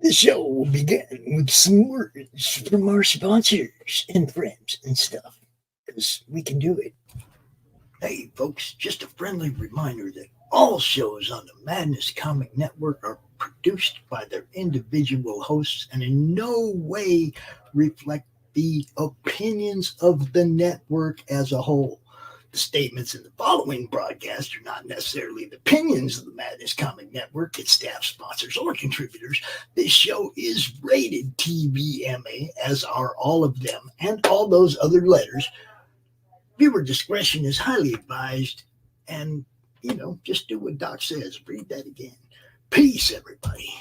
The show will begin with some words from our sponsors and friends and stuff, because we can do it. Hey, folks, just a friendly reminder that all shows on the Madness Comic Network are produced by their individual hosts and in no way reflect the opinions of the network as a whole. The statements in the following broadcast are not necessarily the opinions of the Madness Comic Network, its staff, sponsors, or contributors. This show is rated TVMA, as are all of them and all those other letters. Viewer discretion is highly advised, and, just do what Doc says. Read that again. Peace, everybody.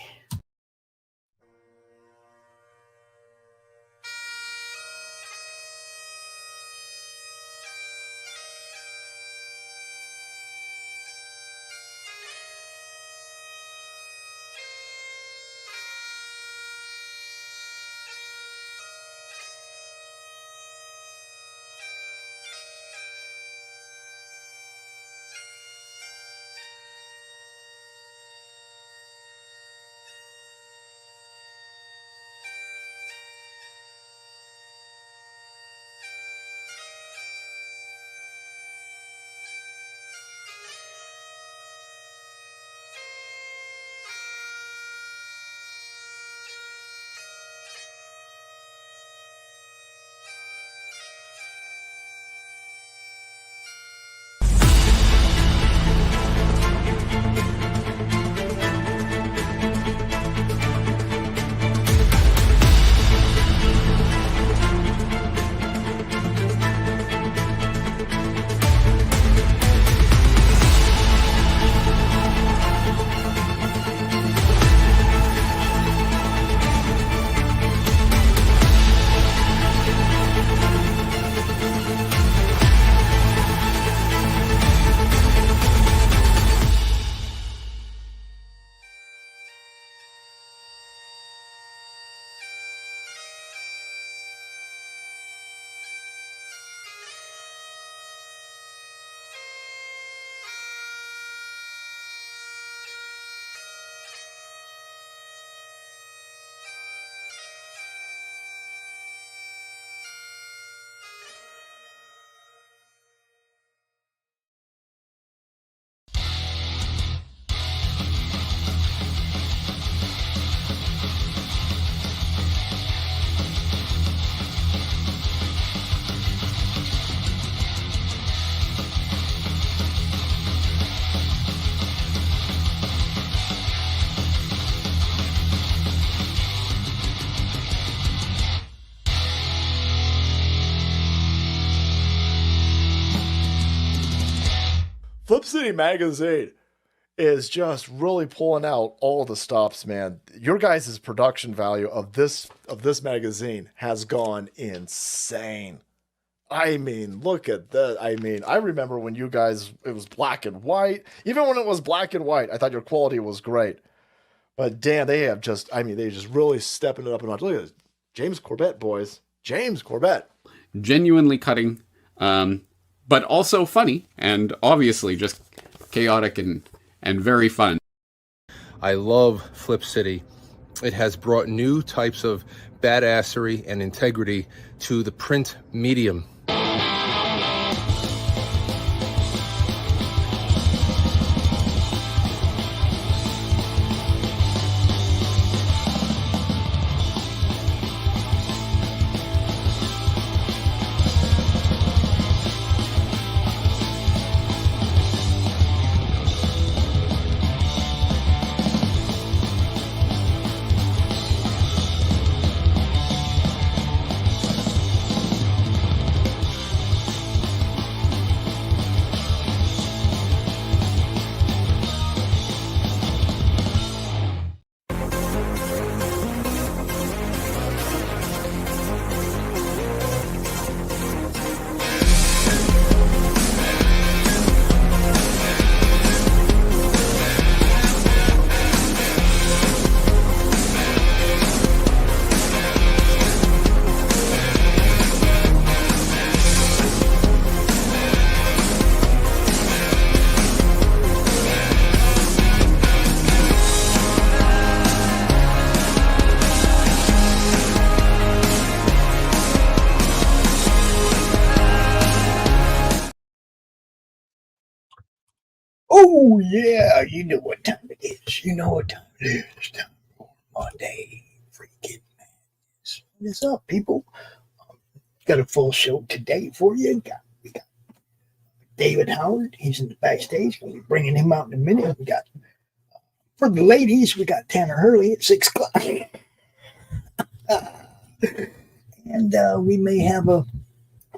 Flip City Magazine is just really pulling out all the stops, man. Your guys' production value of this magazine has gone insane. I mean, look at that. I mean, I remember when you guys, it was black and white. Even when it was black and white, I thought your quality was great. But damn, they just really stepping it up a notch. Look at this. James Corbett, boys. James Corbett. Genuinely cutting. But also funny, and obviously just chaotic and very fun. I love Flip City. It has brought new types of badassery and integrity to the print medium. Oh, yeah, you know what time it is. You know what time it is. Time for Monday. Freaking madness. What is up, people? Got a full show today for you. We got David Howard. He's in the backstage. We'll be bringing him out in a minute. We got, for the ladies, we got Tanner Hurley at 6 o'clock. And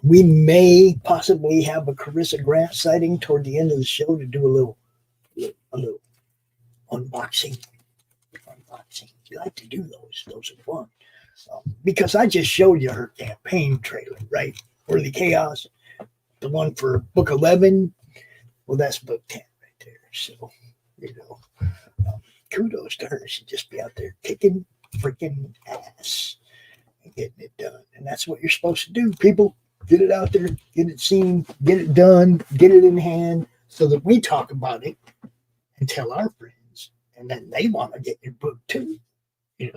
we may possibly have a Corissa Grant sighting toward the end of the show to do a little unboxing. We like to do those. Those are fun. Because I just showed you her campaign trailer, right? Early Chaos, the one for book 11. Well, that's book 10 right there. So, kudos to her. She'd just be out there kicking freaking ass and getting it done. And that's what you're supposed to do, people. Get it out there, get it seen, get it done, get it in hand so that we talk about it and tell our friends. And then they want to get your book too. That's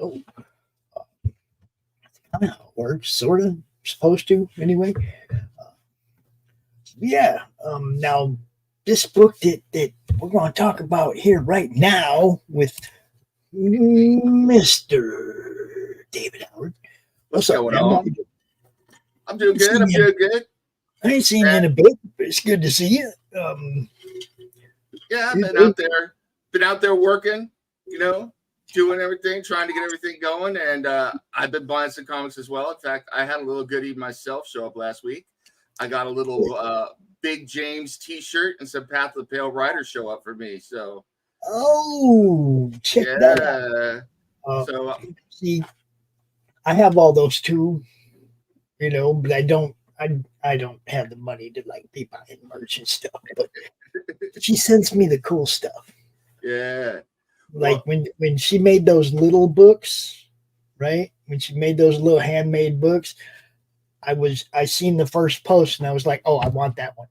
kind of how it works, sort of, supposed to anyway. Now, this book that we're going to talk about here right now with Mr. David Howard. What's up, man? I'm doing good. I'm doing good. I ain't seen you in a bit, but it's good to see you. Yeah, I've been out there working, doing everything, trying to get everything going. And I've been buying some comics as well. In fact, I had a little goodie myself show up last week. I got a little Big James t-shirt and some Path of the Pale Rider show up for me. So, check that out. See, I have all those too, but I don't have the money to be buying merch and stuff. But she sends me the cool stuff. Yeah. When she made those little books, right? When she made those little handmade books, I seen the first post and I was like, oh, I want that one.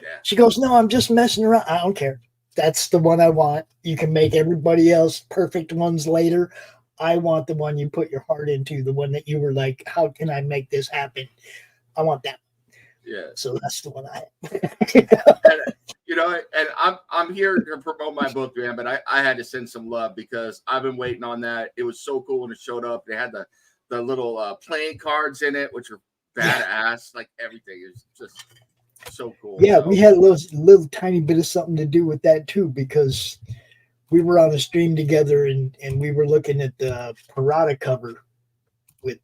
Yeah. She goes, no, I'm just messing around. I don't care. That's the one I want. You can make everybody else perfect ones later. I want the one you put your heart into, the one that you were like, how can I make this happen? I want that. Yeah. So that's the one I have. And I'm here to promote my book, man, but I had to send some love because I've been waiting on that. It was so cool when it showed up. They had the little playing cards in it, which are badass. Like everything is just so cool. Yeah, we had a little tiny bit of something to do with that too, because we were on a stream together and we were looking at the Parada cover with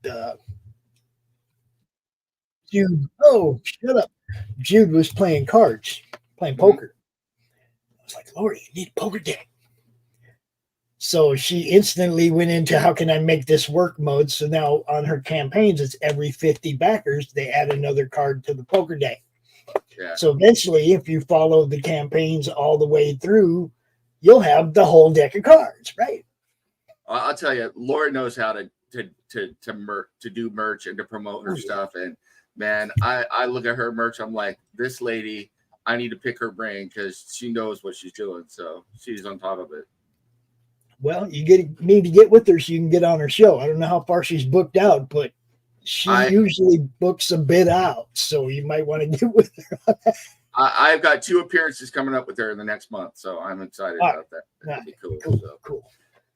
Jude. Oh, shut up. Jude was playing cards, playing poker. I was like, Laurie, you need a poker deck. So she instantly went into how can I make this work mode. So now on her campaigns, it's every 50 backers, they add another card to the poker deck. Yeah. So eventually, if you follow the campaigns all the way through, you'll have the whole deck of cards, right? I'll tell you, Laurie knows how to do merch and to promote her stuff. And man, I look at her merch, I'm like, this lady, I need to pick her brain because she knows what she's doing. So she's on top of it. Well, you need to get with her so you can get on her show. I don't know how far she's booked out, but she usually books a bit out. So you might want to get with her on that. I've got 2 appearances coming up with her in the next month, so I'm excited about that. That'd be cool. Cool.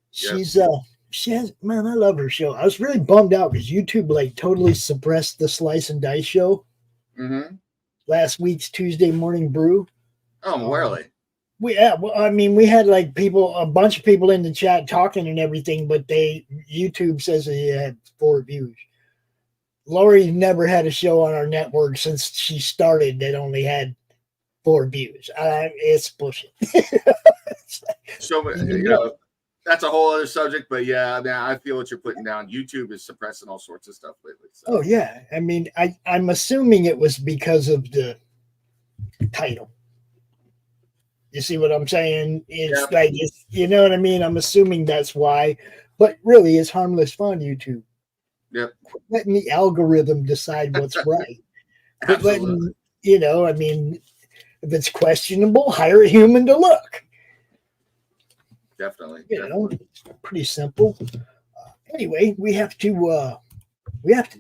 She has, man, I love her show. I was really bummed out because YouTube totally suppressed the Slice and Dice show. Mm-hmm. Last week's Tuesday morning brew. Oh, really? We had a bunch of people in the chat talking and everything, but YouTube says they had 4 views. Laurie never had a show on our network since she started that only had 4 views. It's bullshit. So, that's a whole other subject, but yeah, man, I feel what you're putting down. YouTube is suppressing all sorts of stuff lately. So. Oh yeah. I mean, I'm assuming it was because of the title. You see what I'm saying? It's you know what I mean? I'm assuming that's why, but really it's harmless fun, YouTube. Yep. Quit letting the algorithm decide what's right. Quit letting, I mean, if it's questionable, hire a human to look. Definitely. It's pretty simple. Anyway, we have to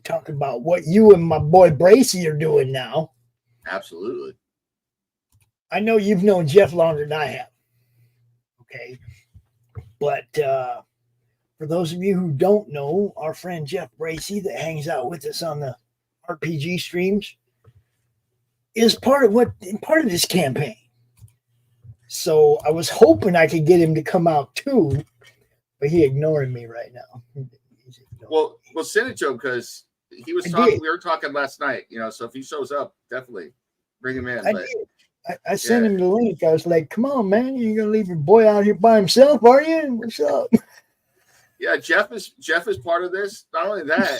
talk about what you and my boy Bracey are doing now. Absolutely. I know you've known Jeff longer than I have. Okay. But for those of you who don't know, our friend Jeff Bracey that hangs out with us on the RPG streams is part of this campaign. So I was hoping I could get him to come out too, but he ignoring me right now. Well, send it to him because he was talking. We were talking last night, so if he shows up, definitely bring him in. I sent him the link. I was like, "Come on, man! You're gonna leave your boy out here by himself, are you? What's up?" Yeah, Jeff is part of this. Not only that,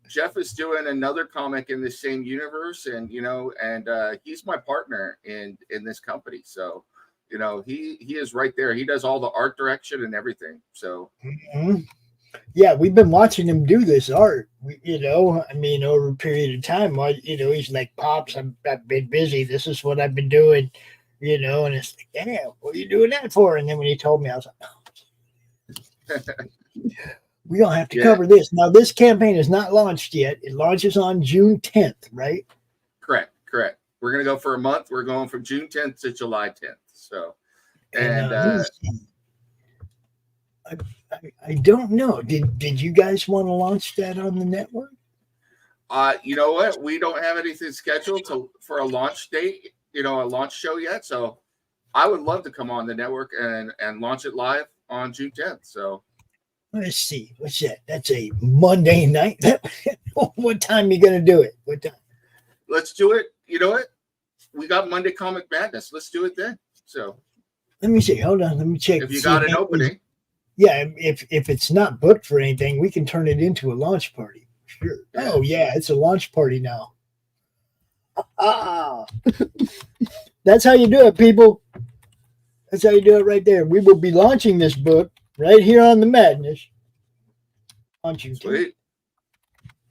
Jeff is doing another comic in the same universe, and he's my partner in this company. So, he is right there. He does all the art direction and everything. So. Mm-hmm. Yeah, we've been watching him do this art, over a period of time. He's like, "Pops, I've been busy. This is what I've been doing, and it's like, damn, what are you doing that for?" And then when he told me, I was like, oh. We don't have to cover this. Now, this campaign is not launched yet. It launches on June 10th, right? Correct. We're going to go for a month. We're going from June 10th to July 10th. So, and I don't know. Did you guys want to launch that on the network? You know what? We don't have anything scheduled for a launch date, a launch show yet. So I would love to come on the network and launch it live on June 10th. So let's see. What's that? That's a Monday night. What time are you going to do it? What time? Let's do it. You know what? We got Monday Comic Madness. Let's do it then. So let me see. Hold on. Let me check. If you got an opening. Yeah, if it's not booked for anything, we can turn it into a launch party. Sure. Yeah. Oh yeah, it's a launch party now. That's how you do it, people. That's how you do it right there. We will be launching this book right here on the Madness. Sweet.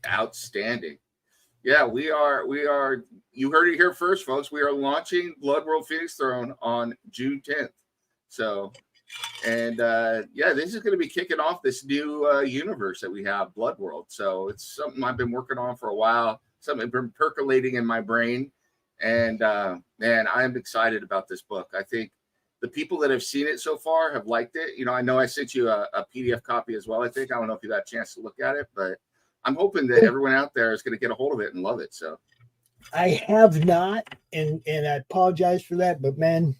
Outstanding. Yeah, we are. You heard it here first, folks. We are launching Blood World Phoenix Throne on June 10th. So. And this is going to be kicking off this new universe that we have, Blood World. So it's something I've been working on for a while, something I've been percolating in my brain. And man, I'm excited about this book. I think the people that have seen it so far have liked it. I know I sent you a PDF copy as well. I don't know if you got a chance to look at it, but I'm hoping that everyone out there is going to get a hold of it and love it. So I have not, and I apologize for that, but man,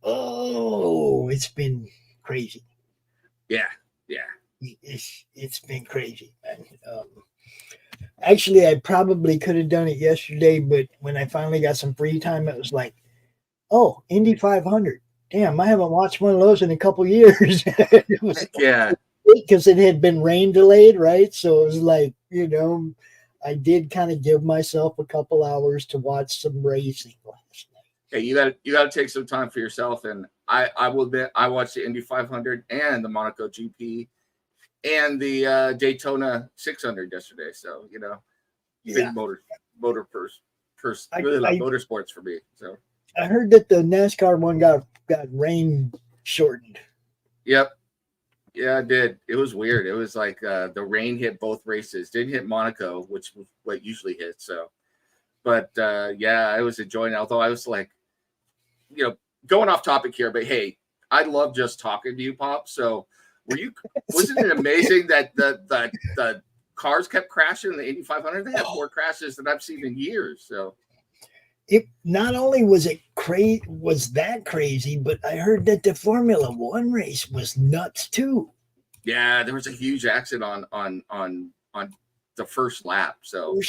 oh, it's been crazy. Yeah. It's been crazy, man. Actually, I probably could have done it yesterday, but when I finally got some free time, it was like, oh, Indy 500. Damn, I haven't watched one of those in a couple years. It was because it had been rain delayed, right? So it was like, I did kind of give myself a couple hours to watch some racing last night. Hey, you got to take some time for yourself, and I will admit I watched the Indy 500 and the Monaco GP and the Daytona 600 yesterday. So big motorsports for me. So I heard that the NASCAR one got rain shortened. Yep, yeah, it did. It was weird. It was like the rain hit both races. Didn't hit Monaco, which was what usually hits. So, but I was enjoying it. Although I was like, going off topic here, but hey, I love just talking to you, Pop. So wasn't it amazing that the cars kept crashing in the Indy 500? They had more crashes than I've seen in years. So it not only was that crazy, but I heard that the Formula One race was nuts too. Yeah, there was a huge accident on the first lap. So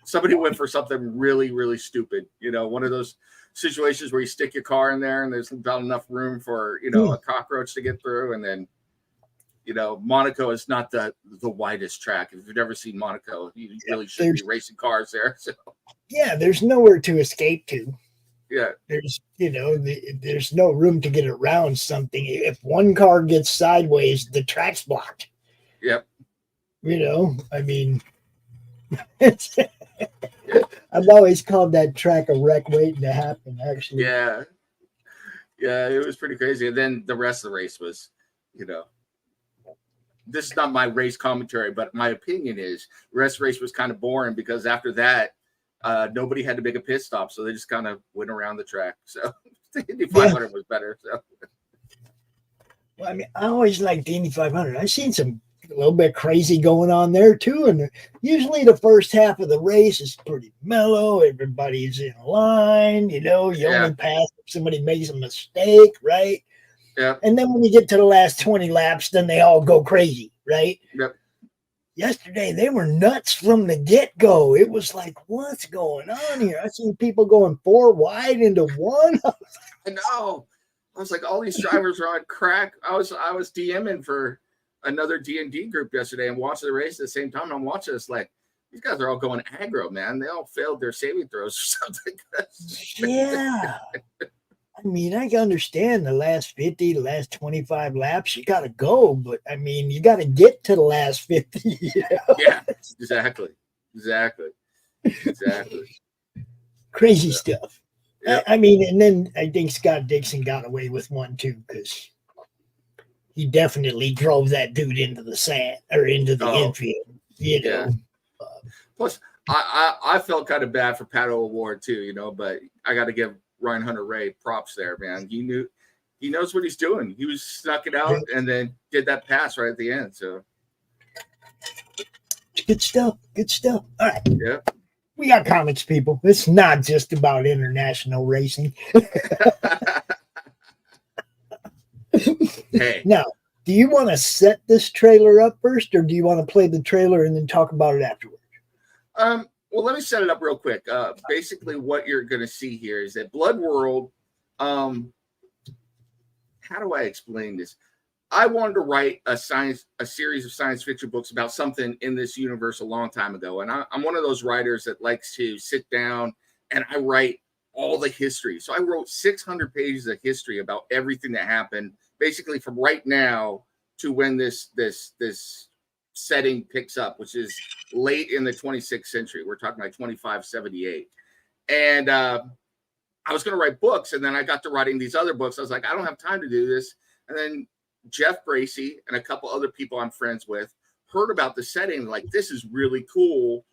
somebody went for something really, really stupid. One of those situations where you stick your car in there and there's about enough room for, a cockroach to get through. And then, Monaco is not the widest track. If you've never seen Monaco, you really shouldn't be racing cars there. So. Yeah, there's nowhere to escape to. Yeah. There's, there's no room to get around something. If one car gets sideways, the track's blocked. Yep. It's I've always called that track a wreck waiting to happen, actually. Yeah, it was pretty crazy. And then the rest of the race was, this is not my race commentary, but my opinion is the rest of the race was kind of boring because after that, nobody had to make a pit stop, so they just kind of went around the track. So the Indy 500 was better. So. Well, I mean, I always liked the Indy 500. I've seen some a little bit crazy going on there too, and usually the first half of the race is pretty mellow. Everybody's in line, you only pass if somebody makes a mistake, right? Yeah. And then when you get to the last 20 laps, then they all go crazy, right? Yep. Yesterday, they were nuts from the get-go. It was like, what's going on here? I seen people going 4 wide into 1. I know. I was like, all these drivers are on crack. I was DMing for another D&D group yesterday and watching the race at the same time. I'm watching this like, these guys are all going aggro, man. They all failed their saving throws or something. Yeah. I mean, I can understand the last 50, the last 25 laps, you got to go. But, I mean, you got to get to the last 50. Yeah, exactly. Crazy stuff. Yep. I mean, and then I think Scott Dixon got away with one, too, because he definitely drove that dude into the sand or into the infield, Yeah. Plus, I felt kind of bad for Pato O'Ward, too, but I got to give Ryan Hunter-Ray props there, man. He knows what he's doing. He was snuck it out and then did that pass right at the end. So good stuff. All right. Yeah. We got comics, people. It's not just about international racing. Hey. Now, do you want to set this trailer up first, or do you want to play the trailer and then talk about it afterwards? Well, let me set it up real quick. Basically, what you're going to see here is that Blood World. How do I explain this? I wanted to write a series of science fiction books about something in this universe a long time ago, and I'm one of those writers that likes to sit down and I write all the history. So I wrote 600 pages of history about everything that happened, basically from right now to when this setting picks up, which is late in the 26th century. We're talking like 2578. And I was going to write books, and then I got to writing these other books. I was like, I don't have time to do this. And then Jeff Bracey and a couple other people I'm friends with heard about the setting. Like, this is really cool.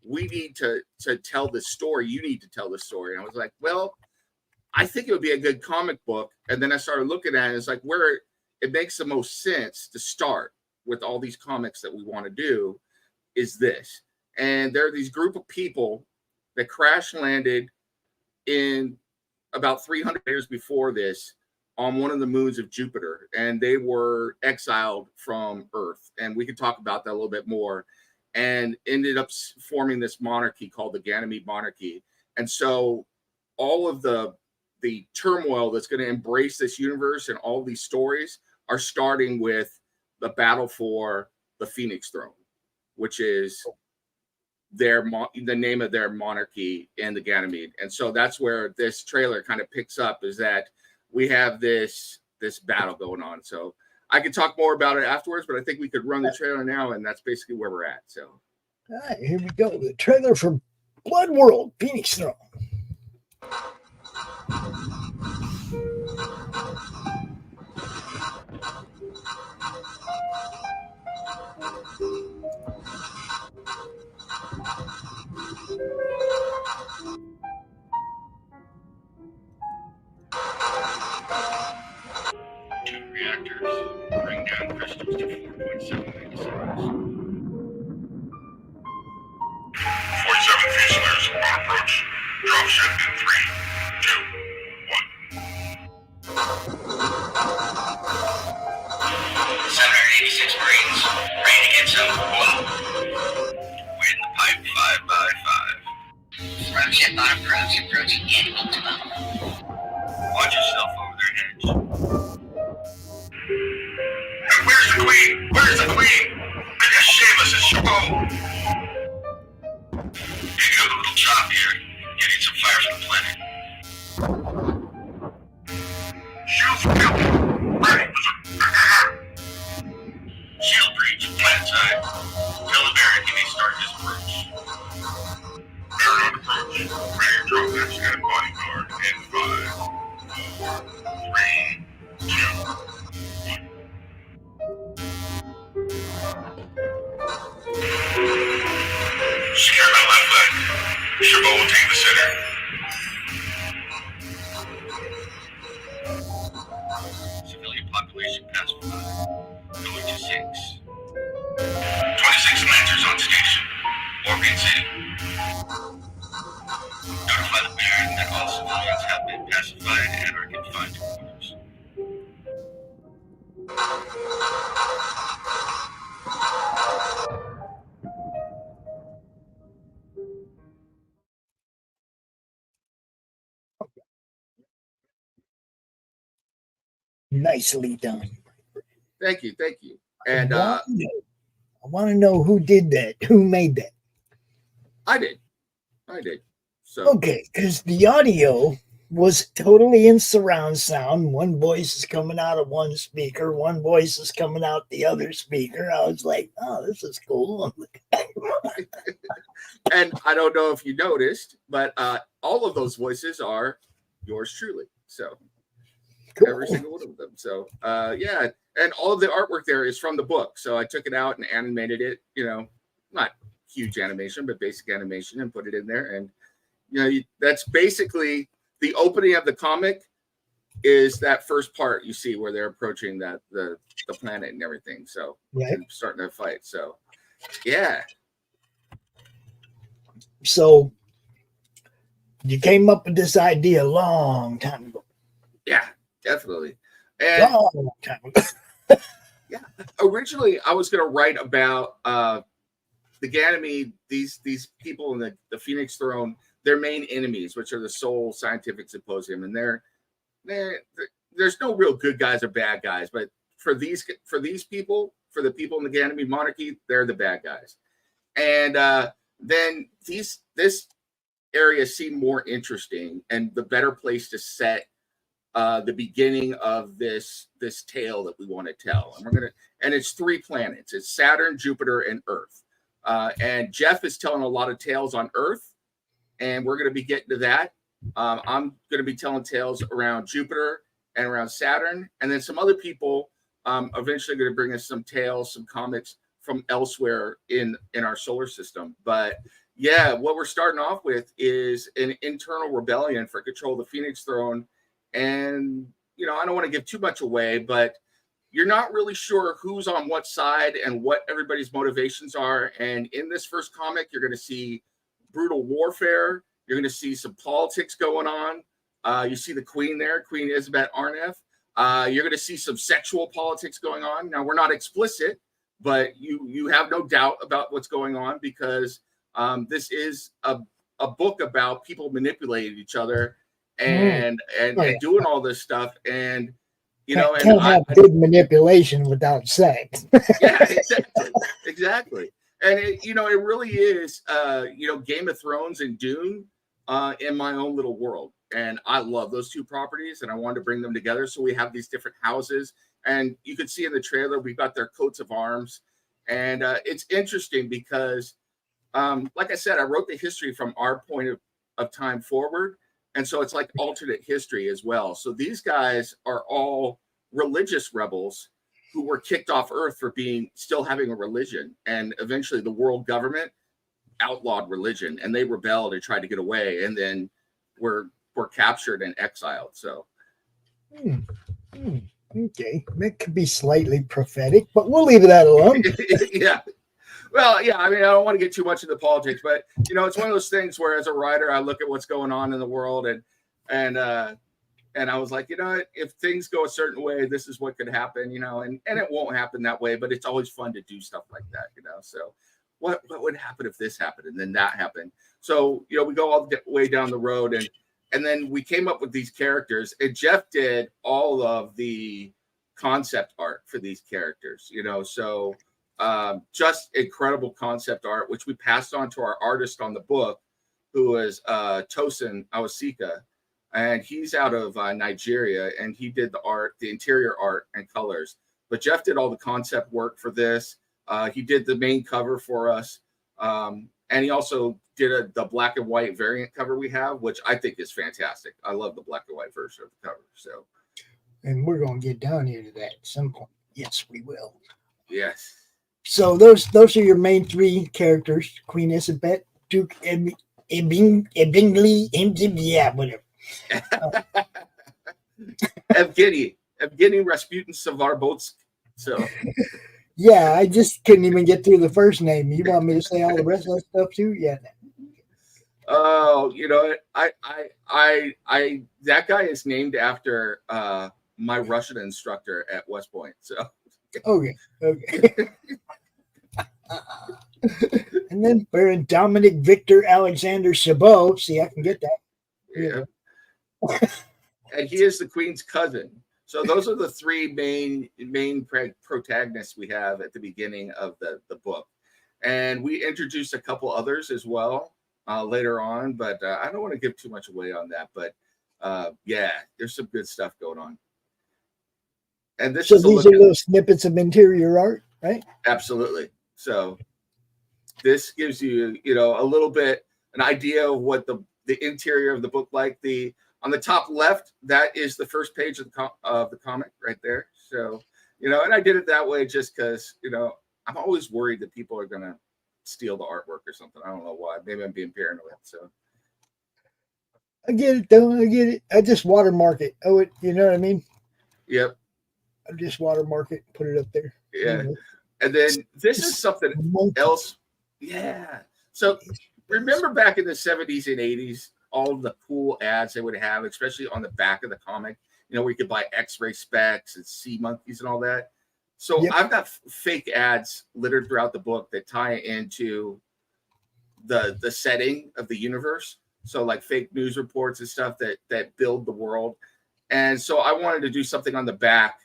We need to tell this story. You need to tell this story. And I was like, well, I think it would be a good comic book. And then I started looking at it. It's like where it makes the most sense to start with all these comics that we want to do is this. And there are these group of people that crash landed in about 300 years before this on one of the moons of Jupiter, and they were exiled from Earth. And we could talk about that a little bit more, and ended up forming this monarchy called the Ganymede monarchy. And so all of the turmoil that's going to embrace this universe and all these stories are starting with the battle for the Phoenix Throne, which is the name of their monarchy in the Ganymede. And so that's where this trailer kind of picks up, is that we have this battle going on. So I could talk more about it afterwards, but I think we could run the trailer now, and that's basically where we're at. So all right, here we go. The trailer for Blood World, Phoenix Throne. Two reactors bring down crystals to 4.7 megaseconds. 47 Fuselers on approach. Drop ship in 3, 2, 1. Center 86 Marines, ready to get some. We're in the pipe 5 by 5. Approaching on approach, approaching enemy 12. Watch yourself over their heads. Hey, where's the Queen? Where's the Queen? I got Seamus and Chabot. Hey, got a little chop here. Getting some fire from the planet. Shields built. Ready. Shield breach, planet side. Tell the Baron he may start his approach. Baron on approach. Ready to drop that scan bodyguard in 5, 4, 3, 2, 1. Going to 6. 26 Lancers on station. Oregon City. Notify the Baron that all civilians have been pacified and are confined to quarters. Nicely done. Thank you. And I want to know who did that, who made that. I did. So Okay, because the audio was totally in surround sound. One voice is coming out of one speaker, one voice is coming out the other speaker. I was like, oh, this is cool. and I don't know if you noticed, but all of those voices are yours truly. So Cool. every single one of them. So yeah, and all of the artwork there is from the book. So I took it out and animated it, not huge animation, but basic animation, and put it in there. And that's basically the opening of the comic is that first part you see where they're approaching that the planet and everything. So right. and starting to fight. So yeah. So you came up with this idea a long time ago. Yeah, definitely. And Long time ago. yeah, originally I was going to write about the Ganymede, these people in the Phoenix Throne, their main enemies, which are the Seoul Scientific Symposium, and there's no real good guys or bad guys, but for these people, for the people in the Ganymede monarchy, they're the bad guys. And then this area seemed more interesting and the better place to set the beginning of this tale that we want to tell. And it's 3 planets. It's Saturn, Jupiter, and Earth. And Jeff is telling a lot of tales on Earth, and we're going to be getting to that. I'm going to be telling tales around Jupiter and around Saturn, and then some other people eventually going to bring us some tales, some comics from elsewhere in our solar system. But yeah, what we're starting off with is an internal rebellion for control of the Phoenix Throne. And, I don't want to give too much away, but you're not really sure who's on what side and what everybody's motivations are. And in this first comic, you're going to see brutal warfare. You're going to see some politics going on. You see the Queen there, Queen Elizabeth Arneff. You're going to see some sexual politics going on. Now, we're not explicit, but you have no doubt about what's going on, because this is a book about people manipulating each other and doing all this stuff. And can't have good manipulation without sex. Yeah, exactly. And it really is Game of Thrones and Dune in my own little world. And I love those 2 properties, and I wanted to bring them together. So we have these different houses, and you can see in the trailer we've got their coats of arms. And it's interesting because like I said, I wrote the history from our point of time forward. And so it's like alternate history as well. So these guys are all religious rebels who were kicked off Earth for still having a religion. And eventually the world government outlawed religion, and they rebelled and tried to get away, and then were captured and exiled. So okay, that could be slightly prophetic, but we'll leave that alone. Yeah. Well, yeah, I don't want to get too much into politics, but it's one of those things where as a writer, I look at what's going on in the world, and I was like, if things go a certain way, this is what could happen, and it won't happen that way, but it's always fun to do stuff like that, So what would happen if this happened and then that happened? So, we go all the way down the road, and then we came up with these characters, and Jeff did all of the concept art for these characters, so just incredible concept art, which we passed on to our artist on the book, who is Tosin Awosika, and he's out of Nigeria, and he did the interior art and colors. But Jeff did all the concept work for this. He did the main cover for us, and he also did the black and white variant cover we have, which I think is fantastic. I love the black and white version of the cover. So, and we're going to get down here to that at some point. Yes, we will. Yes. So those are your main 3 characters: Queen Elizabeth, Duke Ebingli, yeah, whatever. Evgeny Rasputin Savarbotsky. So Yeah, I just couldn't even get through the first name. You want me to say all the rest of that stuff too? Yeah. oh, I that guy is named after my Russian instructor at West Point. So Okay. And then for Dominic Victor Alexander Chabot. See, I can get that. yeah. And he is the Queen's cousin. So those are the three main protagonists we have at the beginning of the book. And we introduced a couple others as well later on, but I don't want to give too much away on that. But yeah, there's some good stuff going on. And this is these are little snippets of interior art, right? Absolutely. So this gives you, a little bit an idea of what the interior of the book like. On the top left, that is the first page of the comic right there. So, and I did it that way just because, I'm always worried that people are going to steal the artwork or something. I don't know why. Maybe I'm being paranoid. So I get it, though. I get it. I just watermark it. Oh, you know what I mean? Yep. I just watermark it, put it up there. Yeah. And then this is something else. Yeah. So remember back in the 70s and 80s, all of the cool ads they would have, especially on the back of the comic, where you could buy X-ray specs and sea monkeys and all that. So yep. I've got fake ads littered throughout the book that tie into the setting of the universe. So like fake news reports and stuff that build the world. And so I wanted to do something on the back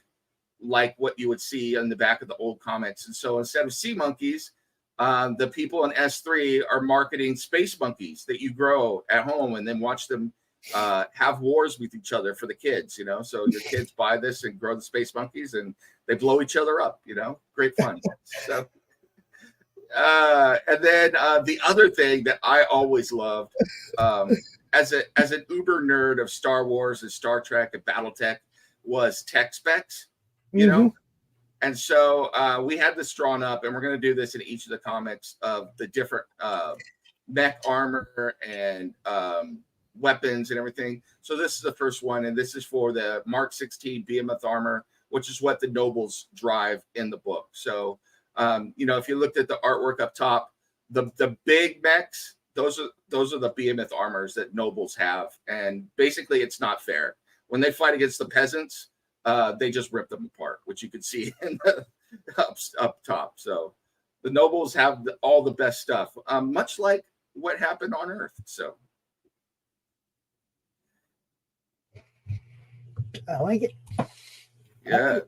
like what you would see on the back of the old comics. And so instead of sea monkeys, the people in S3 are marketing space monkeys that you grow at home and then watch them have wars with each other for the kids, so your kids buy this and grow the space monkeys and they blow each other up, great fun. So, and then the other thing that I always loved as an uber nerd of Star Wars and Star Trek and Battletech was tech specs, And so we had this drawn up, and we're going to do this in each of the comics of the different mech armor and weapons and everything. So this is the first one, and this is for the Mark 16 behemoth armor, which is what the nobles drive in the book. So, if you looked at the artwork up top, the big mechs, those are the behemoth armors that nobles have. And basically, it's not fair. When they fight against the peasants, they just rip them apart, which you can see in the up top. So the nobles have all the best stuff, much like what happened on Earth. So I like it. Yeah.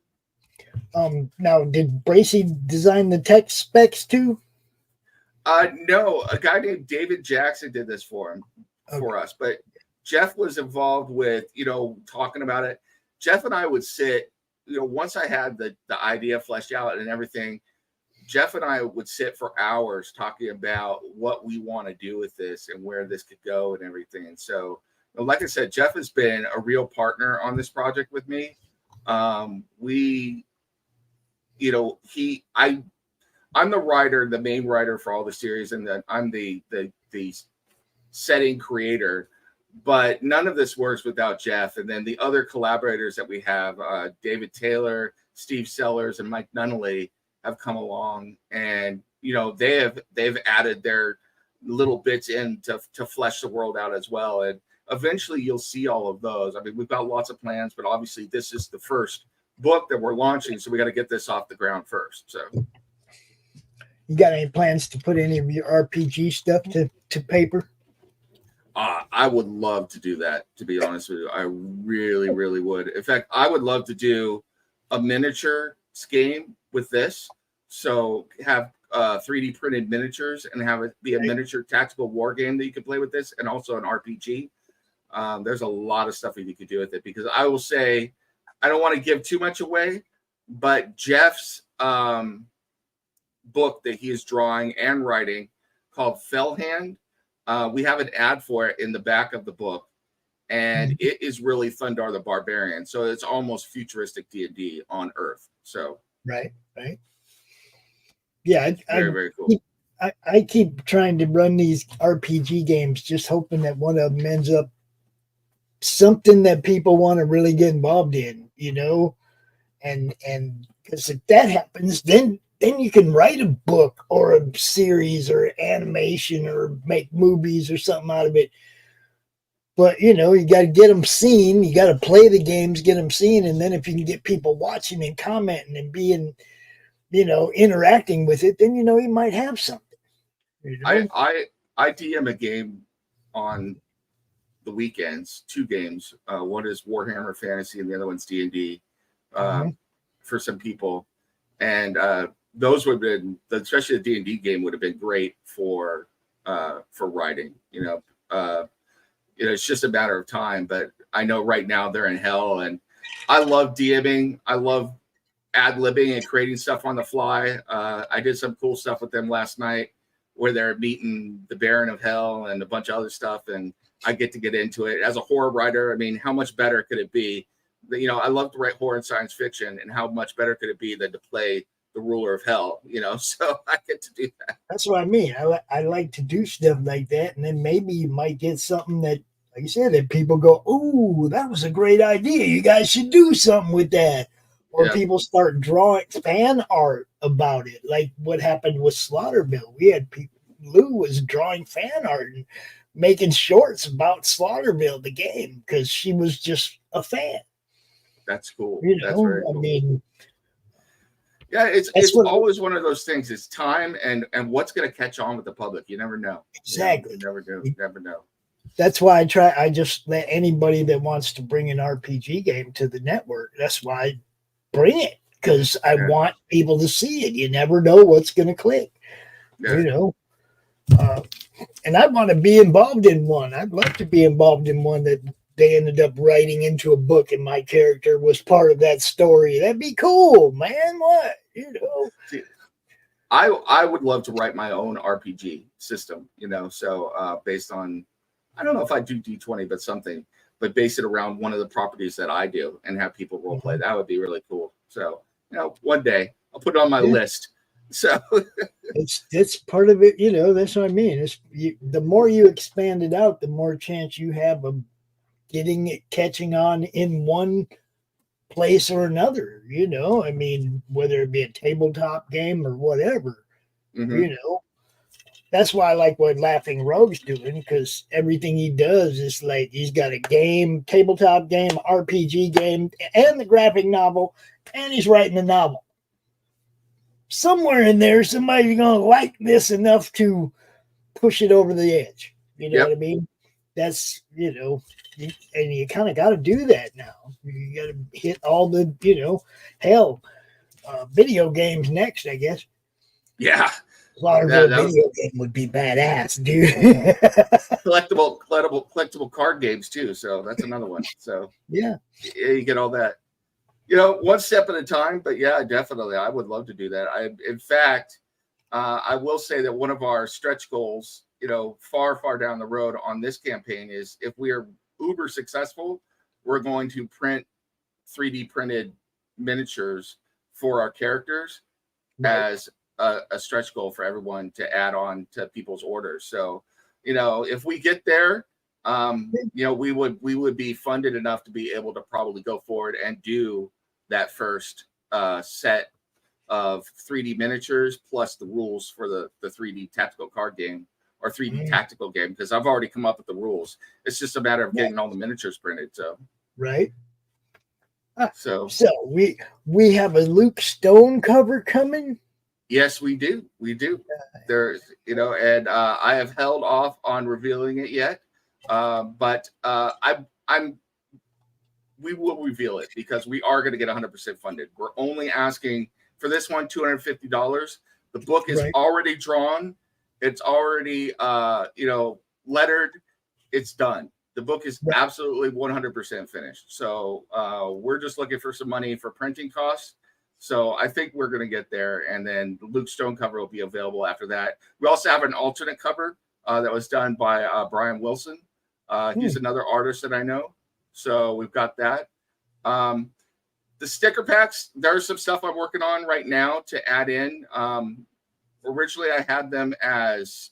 Now, did Bracey design the tech specs too? No, a guy named David Jackson did this for us, but Jeff was involved with, talking about it. Jeff and I would sit, once I had the idea fleshed out and everything, Jeff and I would sit for hours talking about what we want to do with this and where this could go and everything. And so, like I said, Jeff has been a real partner on this project with me. I'm the writer, the main writer for all the series, and then I'm the setting creator. But none of this works without Jeff. And then the other collaborators that we have, David Taylor, Steve Sellers, and Mike Nunnally have come along, and they've added their little bits in to flesh the world out as well. And eventually you'll see all of those. I mean, we've got lots of plans, but obviously this is the first book that we're launching, so we got to get this off the ground first. So you got any plans to put any of your RPG stuff to paper? I would love to do that, to be honest with you. I really, really would. In fact, I would love to do a miniature game with this. So have 3D printed miniatures and have it be a miniature tactical war game that you could play with this, and also an RPG. There's a lot of stuff that you could do with it, because I will say, I don't want to give too much away, but Jeff's book that he is drawing and writing called Fellhand, we have an ad for it in the back of the book, and it is really Thundar the Barbarian. So it's almost futuristic D&D on Earth. So right. Yeah, very cool. I keep trying to run these RPG games, just hoping that one of them ends up something that people want to really get involved in, and Because if that happens, then you can write a book or a series or animation or make movies or something out of it. But, you know, you got to get them seen. You got to play the games, get them seen. And then if you can get people watching and commenting and being, you know, interacting with it, then, you know, you might have something. You know? I DM a game on the weekends, 2 games. One is Warhammer Fantasy and the other one's D&D for some people. And those would have been, especially the D&D game would have been great for writing, you know. It's just a matter of time, but I know right now they're in hell, and I love DMing. I love ad-libbing and creating stuff on the fly. I did some cool stuff with them last night where they're meeting the Baron of Hell and a bunch of other stuff, and I get to get into it. As a horror writer, I mean, how much better could it be? You know, I love to write horror and science fiction, and how much better could it be than to play the ruler of hell, you know? So I get to do that. That's what I mean. I like to do stuff like that, and then maybe you might get something that, like you said, that people go, "Ooh, that was a great idea. You guys should do something with that." Or people start drawing fan art about it, like what happened with Slaughterville. We had people. Lou was drawing fan art and making shorts about Slaughterville, the game, because she was just a fan. That's cool. You know, that's very cool. I mean. Yeah, it's always one of those things. It's time and what's going to catch on with the public. You never know. Exactly. You never do. You never know. That's why I just let anybody that wants to bring an RPG game to the network. That's why I bring it, because I want people to see it. You never know what's going to click. Yeah. You know, and I want to be involved in one. I'd love to be involved in one that they ended up writing into a book and my character was part of that story. That'd be cool, man. What? You know, see, I would love to write my own RPG system, you know, so based on, I don't know if I do D20, but something, but base it around one of the properties that I do and have people role play. That would be really cool. So, you know, one day I'll put it on my list. So it's part of it, you know. That's what I mean. It's the more you expand it out, the more chance you have of getting it catching on in one place or another. You know, I mean, whether it be a tabletop game or whatever. You know, that's why I like what Laughing Rogue's doing, because everything he does is like he's got a game, tabletop game, RPG game, and the graphic novel, and he's writing the novel. Somewhere in there, somebody's going to like this enough to push it over the edge. You know what I mean? That's, you know, and you kind of got to do that now. You got to hit all the, you know, hell, video games next, I guess. Yeah. Slaughterville video game would be badass, dude. collectible card games too. So that's another one. So yeah, you get all that. You know, one step at a time, but yeah, definitely. I would love to do that. In fact, I will say that one of our stretch goals, you know, far down the road on this campaign is if we are uber successful, we're going to print 3D printed miniatures for our characters as a stretch goal for everyone to add on to people's orders. So, you know, if we get there, you know, we would be funded enough to be able to probably go forward and do that first set of 3D miniatures plus the rules for the 3D tactical card game or 3D tactical game, because I've already come up with the rules. It's just a matter of getting all the miniatures printed. So so we have a Luke Stone cover coming. Yes, we do. There's, you know, and I have held off on revealing it yet. But we will reveal it because we are going to get 100% funded. We're only asking for this one $250. The book is already drawn. It's already, you know, lettered. It's done. The book is absolutely 100% finished. So we're just looking for some money for printing costs. So I think we're going to get there. And then the Luke Stone cover will be available after that. We also have an alternate cover that was done by Brian Wilson. He's another artist that I know. So we've got that. The sticker packs, there's some stuff I'm working on right now to add in. Originally, I had them as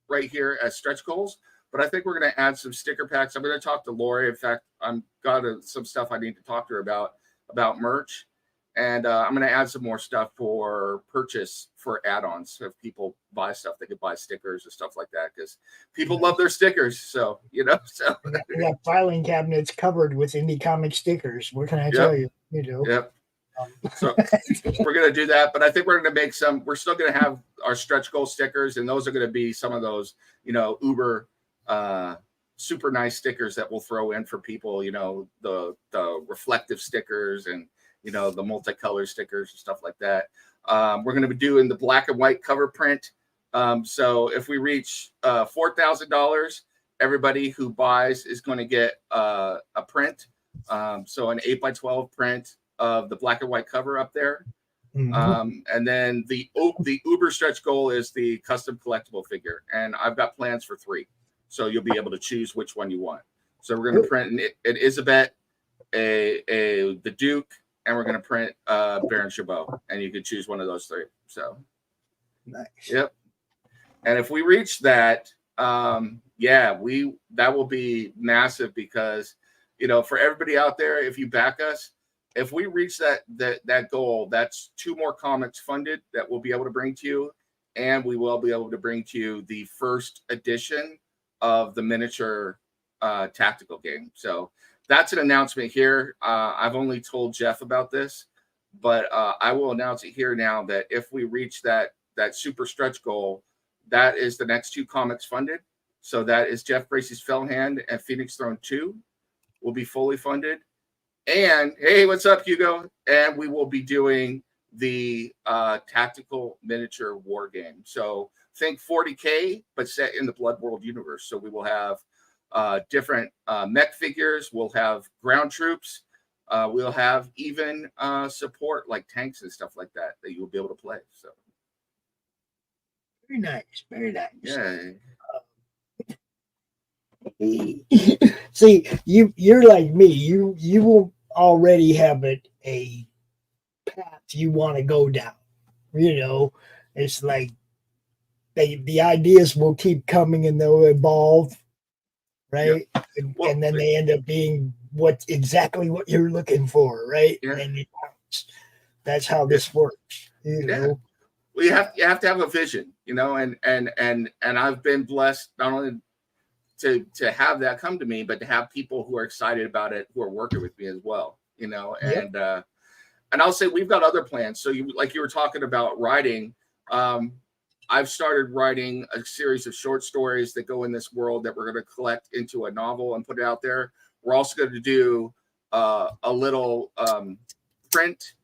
right here as stretch goals, but I think we're going to add some sticker packs. I'm going to talk to Laurie. In fact, I'm got some stuff I need to talk to her about about merch. And I'm going to add some more stuff for purchase for add-ons. So if people buy stuff, they could buy stickers and stuff like that because people love their stickers. So, you know, so We got filing cabinets covered with indie comic stickers. What can I tell you? You know. Yep. So we're going to do that, but I think we're going to make some, we're still going to have our stretch goal stickers, and those are going to be some of those, you know, uber super nice stickers that we'll throw in for people, you know, the reflective stickers and, you know, the multicolor stickers and stuff like that. We're going to be doing the black and white cover print. So if we reach $4,000, everybody who buys is going to get a print. So an 8x12 print of the black and white cover up there. And then the uber stretch goal is the custom collectible figure. And I've got plans for 3. So you'll be able to choose which one you want. So we're going to print an Isabet, the Duke, and we're going to print Baron Chabot, and you can choose one of those 3. So, Nice. Yep. And if we reach that, that will be massive because, you know, for everybody out there, if you back us, if we reach that goal, that's 2 more comics funded that we'll be able to bring to you, and we will be able to bring to you the first edition of the miniature tactical game. So that's an announcement here. I've only told Jeff about this, but I will announce it here now that if we reach that super stretch goal, that is the next 2 comics funded. So that is Jeff Bracey's Fellhand and Phoenix Throne 2 will be fully funded. And hey, what's up, Hugo? And we will be doing the tactical miniature war game. So think 40K, but set in the Blood World universe. So we will have different mech figures. We'll have ground troops. We'll have even support like tanks and stuff like that you'll be able to play. So Very nice. Very nice. yeah. See, you're like me. You will already have a path you want to go down. You know, it's like the ideas will keep coming and they'll evolve, right? Yeah. And then they end up being exactly what you're looking for, right? Yeah. And that's how this works. You know. Well, you have to have a vision, you know, and I've been blessed not only to have that come to me, but to have people who are excited about it, who are working with me as well, you know, and I'll say we've got other plans. So you were talking about writing. I've started writing a series of short stories that go in this world that we're going to collect into a novel and put it out there. We're also going to do a little print.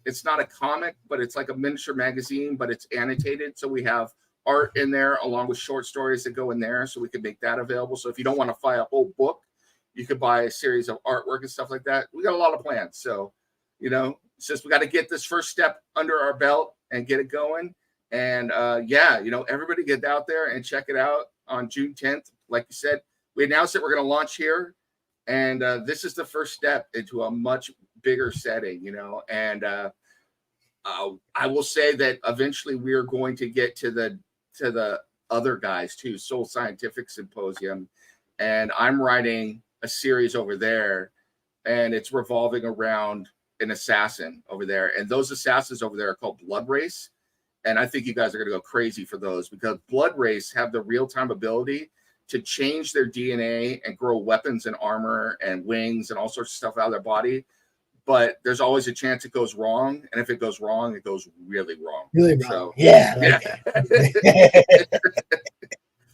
It's not a comic, but it's like a miniature magazine, but it's annotated. So we have art in there along with short stories that go in there, so we can make that available. So if you don't want to buy a whole book, you could buy a series of artwork and stuff like that. We got a lot of plans. So, you know, it's just we got to get this first step under our belt and get it going. And you know, everybody get out there and check it out on June 10th. Like you said, we announced that we're going to launch here. And this is the first step into a much bigger setting, you know. And I will say that eventually we are going to get to the other guys too, Soul Scientific Symposium. And I'm writing a series over there, and it's revolving around an assassin over there. And those assassins over there are called Blood Race. And I think you guys are going to go crazy for those because Blood Race have the real-time ability to change their DNA and grow weapons and armor and wings and all sorts of stuff out of their body. But there's always a chance it goes wrong. And if it goes wrong, it goes really wrong. Really wrong. So, yeah.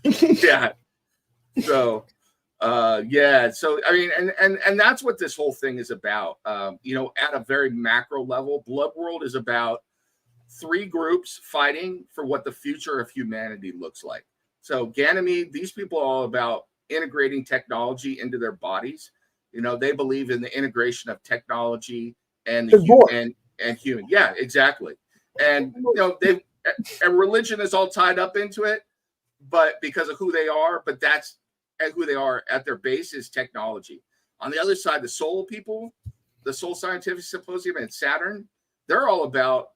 Yeah. So, So, I mean, and that's what this whole thing is about. You know, at a very macro level, Blood World is about 3 groups fighting for what the future of humanity looks like. So Ganymede, these people are all about integrating technology into their bodies. You know, they believe in the integration of technology and human. Yeah, exactly. And you know, and religion is all tied up into it, but because of who they are, but that's who they are at their base is technology. On the other side, the soul people, the Soul Scientific Symposium and Saturn, they're all about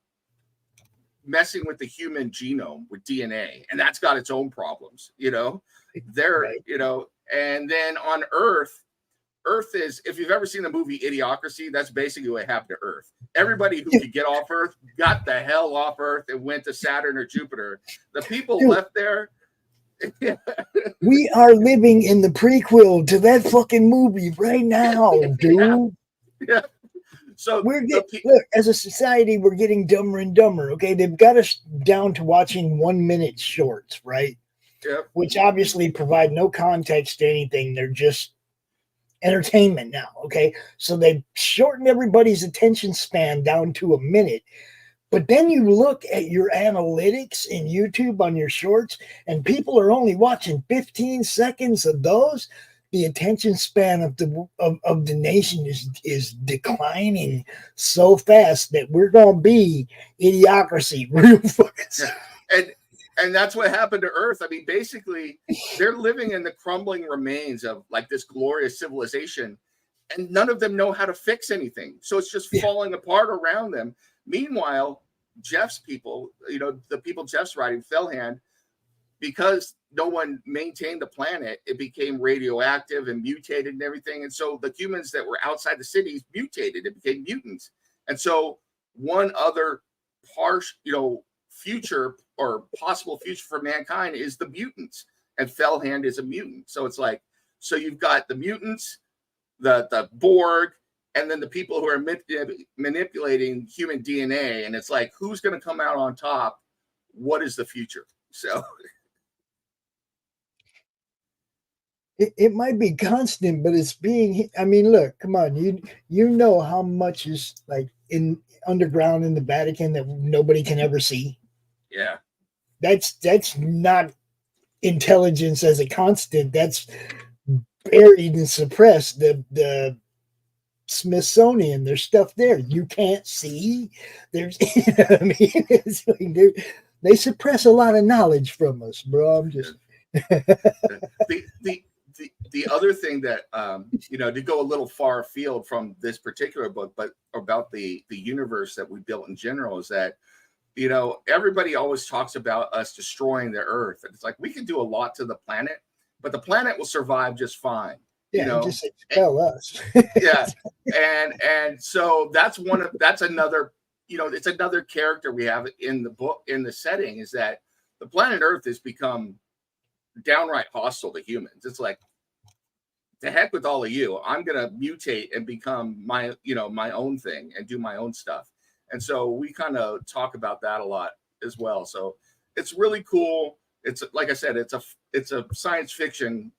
messing with the human genome with DNA, and that's got its own problems, you know. They're right. You know, and then on Earth Earth is, if you've ever seen the movie Idiocracy, that's basically what happened to Earth. Everybody who could get off Earth got the hell off Earth and went to Saturn or Jupiter. The people left there. We are living in the prequel to that fucking movie right now, dude. Yeah. So we're look, as a society, we're getting dumber and dumber. Okay, they've got us down to watching 1 minute shorts, right? Yep. Which obviously provide no context to anything. They're just entertainment now. Okay, so they've shortened everybody's attention span down to a minute. But then you look at your analytics in YouTube on your shorts, and people are only watching 15 seconds of those. The attention span of the nation is declining so fast that we're gonna be idiocracy real fucking soon. And that's what happened to Earth. I mean, basically, they're living in the crumbling remains of like this glorious civilization, and none of them know how to fix anything. So it's just falling apart around them. Meanwhile, Jeff's people, you know, the people Jeff's writing, Fellhand, because no one maintained the planet, it became radioactive and mutated and everything. And so the humans that were outside the cities mutated, it became mutants. And so one other future or possible future for mankind is the mutants, and Fellhand is a mutant. So it's like, so you've got the mutants, the Borg, and then the people who are manipulating human DNA. And it's like, who's going to come out on top? What is the future? So it might be constant, but it's being, I mean, look, come on, you know how much is like in underground in the Vatican that nobody can ever see. Yeah. That's not intelligence as a constant. That's buried and suppressed. The Smithsonian, there's stuff there you can't see. There's, you know what I mean? It's like they suppress a lot of knowledge from us, bro. I'm just the other thing that to go a little far afield from this particular book, but about the universe that we built in general, is that, you know, everybody always talks about us destroying the Earth, and it's like, we can do a lot to the planet, but the planet will survive just fine. Yeah, you know, just expel us. Yeah, and so that's another, you know, it's another character we have in the book, in the setting, is that the planet Earth has become downright hostile to humans. It's like, to heck with all of you, I'm gonna mutate and become my own thing and do my own stuff. And so we kind of talk about that a lot as well. So it's really cool. It's, like I said, it's a science fiction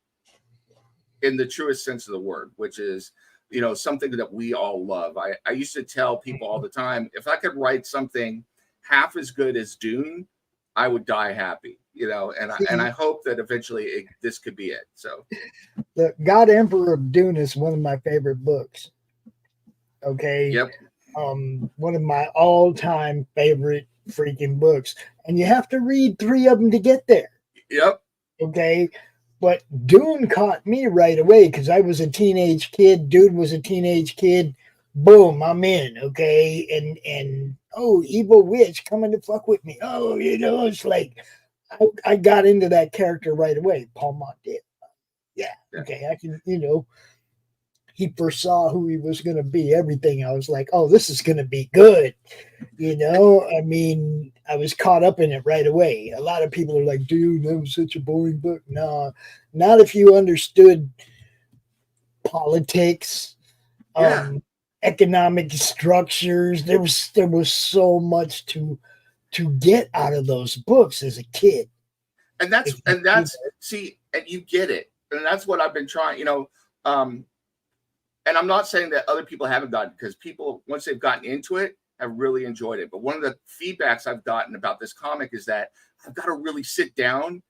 in the truest sense of the word, which is, you know, something that we all love. I used to tell people all the time, if I could write something half as good as Dune, I would die happy, you know, and I hope that eventually this could be it. So the God Emperor of Dune is one of my favorite books. Okay. Yep. One of my all-time favorite freaking books. And you have to read 3 of them to get there. Yep. Okay. But Dune caught me right away because I was a teenage kid. Dude was a teenage kid. Boom, I'm in. Okay. And oh, evil witch coming to fuck with me. Oh, you know, it's like I got into that character right away. Paul Montel. Yeah. Okay. I can, you know, he foresaw who he was going to be, everything. I was like, oh, this is going to be good. You know, I mean, I was caught up in it right away. A lot of people are like, dude, that was such a boring book. No, not if you understood politics, economic structures. There was so much to get out of those books as a kid. And that's see, and you get it. And that's what I've been trying, you know, and I'm not saying that other people haven't gotten, because people, once they've gotten into it, have really enjoyed it. But one of the feedbacks I've gotten about this comic is that I've got to really sit down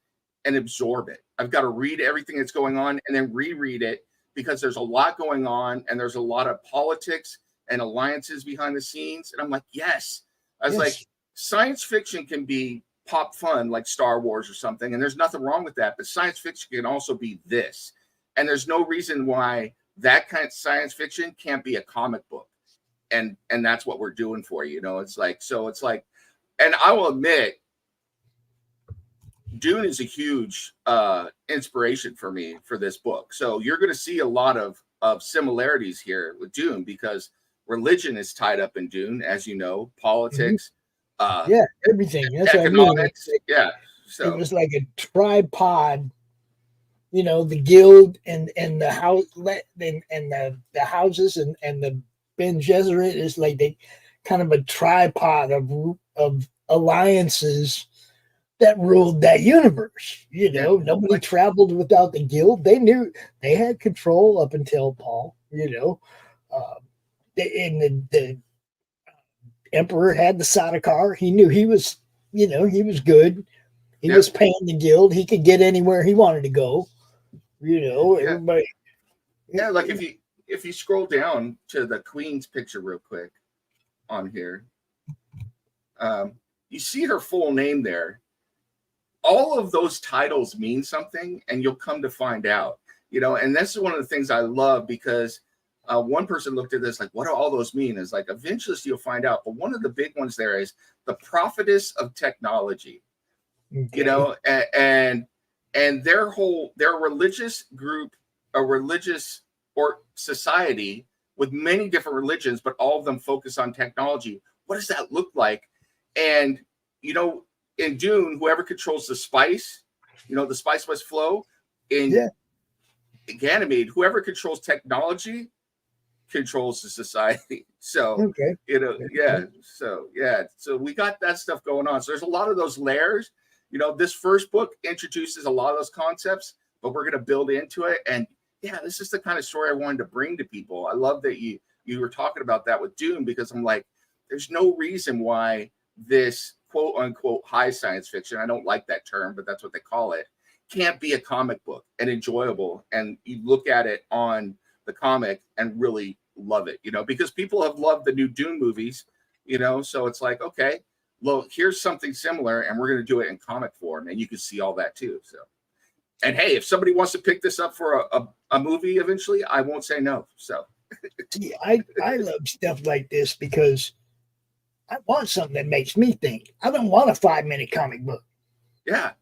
and absorb it. I've got to read everything that's going on and then reread it, because there's a lot going on and there's a lot of politics and alliances behind the scenes. And I'm like, yes. I was like, science fiction can be pop fun like Star Wars or something, and there's nothing wrong with that. But science fiction can also be this. And there's no reason why that kind of science fiction can't be a comic book. And that's what we're doing for you. You know, it's like, and I will admit, Dune is a huge inspiration for me for this book. So you're going to see a lot of of similarities here with Dune, because religion is tied up in Dune, as you know, politics, Yeah, everything. That's what I mean. economics. Yeah. It So was like a tripod, you know, the guild and the house and the houses and the Ben Gesserit is like they kind of a tripod of alliances that ruled that universe. You know, nobody traveled without the guild. They knew they had control up until Paul. You know, and the emperor had the Sardaukar. He knew he was, you know, he was good. He was paying the guild. He could get anywhere he wanted to go. You know, everybody. Yeah, like if you scroll down to the Queen's picture real quick on here, you see her full name there. All of those titles mean something, and you'll come to find out. You know, and that's one of the things I love, because one person looked at this like, what do all those mean? It's like, eventually you'll find out. But one of the big ones there is the prophetess of technology. Okay. You know, and their religious group, a religious or society with many different religions, but all of them focus on technology. What does that look like? And, you know, in Dune, whoever controls the spice, you know, the spice must flow. In Ganymede, whoever controls technology controls the society. So, you know, so we got that stuff going on. So there's a lot of those layers. You know, this first book introduces a lot of those concepts, but we're going to build into it. And yeah, this is the kind of story I wanted to bring to people. I love that you were talking about that with Dune, because I'm like, there's no reason why this quote unquote high science fiction, I don't like that term, but that's what they call it, can't be a comic book and enjoyable. And you look at it on the comic and really love it, you know, because people have loved the new Dune movies, you know, so it's like, okay, well, here's something similar, and we're going to do it in comic form, and you can see all that too. So, and hey, if somebody wants to pick this up for a movie eventually, I won't say no. So, see, I love stuff like this because I want something that makes me think. I don't want a 5-minute comic book. Yeah.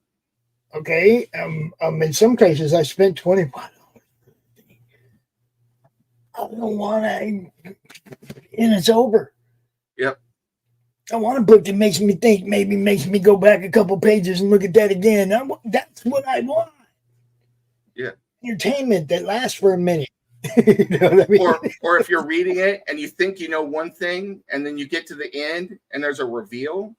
Okay. In some cases, I spent $25. I don't want to, and it's over. Yep. I want a book that makes me think, maybe makes me go back a couple pages and look at that again. That's what I want. Yeah. Entertainment that lasts for a minute. You know what I mean? Or if you're reading it and you think you know one thing, and then you get to the end and there's a reveal.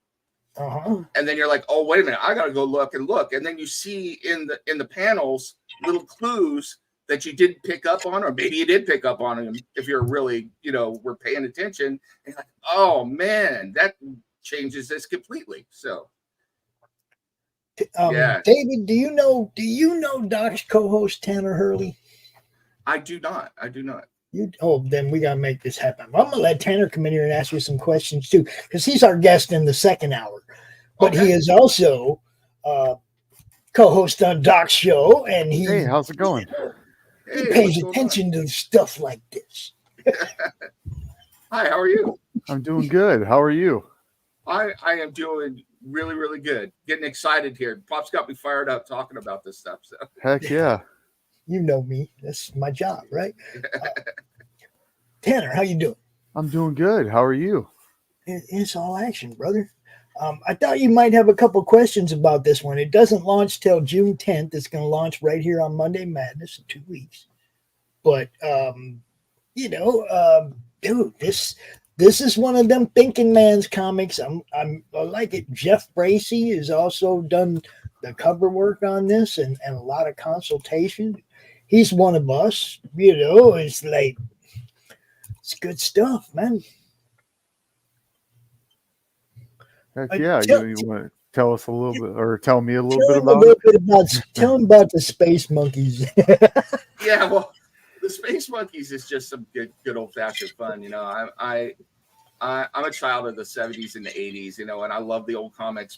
And then you're like, oh, wait a minute, I gotta go look. And then you see in the panels little clues that you didn't pick up on, or maybe you did pick up on them if you're really, you know, were paying attention. And you're like, oh man, that changes this completely. So David, do you know Doc's co-host Tanner Hurley? I do not. Then we gotta make this happen. I'm gonna let Tanner come in here and ask you some questions too, because he's our guest in the second hour. But he is also co-host on Doc's show, and hey, how's it going? He pays attention to stuff like this. Hi, how are you? I'm doing good. How are you? I am doing really, really good. Getting excited here. Pop's got me fired up talking about this stuff. So. Heck yeah. You know me. That's my job, right? Tanner, how you doing? I'm doing good. How are you? It's all action, brother. I thought you might have a couple questions about this one. It doesn't launch till June 10th. It's going to launch right here on Monday Madness in 2 weeks. But, you know, dude, this is one of them thinking man's comics. I like it. Jeff Bracey has also done the cover work on this and a lot of consultation. He's one of us, you know. It's like, it's good stuff, man. Heck yeah. You want to tell us a little bit, or tell me a little bit about it? Tell him about the space monkeys. Yeah, well, the space monkeys is just some good old fashioned fun. You know, I'm a child of the 70s and the 80s, you know, and I love the old comics.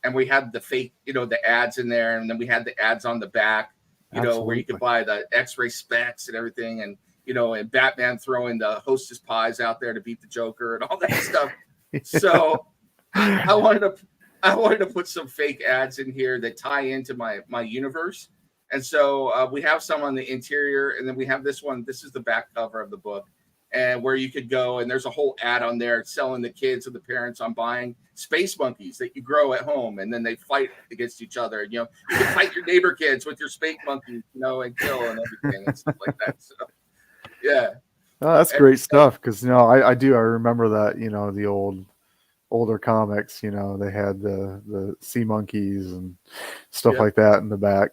And we had the fake, you know, the ads in there, and then we had the ads on the back, you know, where you could buy the X-ray specs and everything, and you know, and Batman throwing the Hostess pies out there to beat the Joker and all that stuff. So I wanted to put some fake ads in here that tie into my universe, And so we have some on the interior, and then we have this one. This is the back cover of the book, and where you could go, and there's a whole ad on there selling the kids or the parents on buying space monkeys that you grow at home, and then they fight against each other. And, you know, you can fight your neighbor kids with your space monkeys, you know, and kill and everything and stuff like that. So, yeah. Oh, that's great stuff, because, you know, I remember that, you know, the older comics, you know, they had the sea monkeys and stuff like that in the back.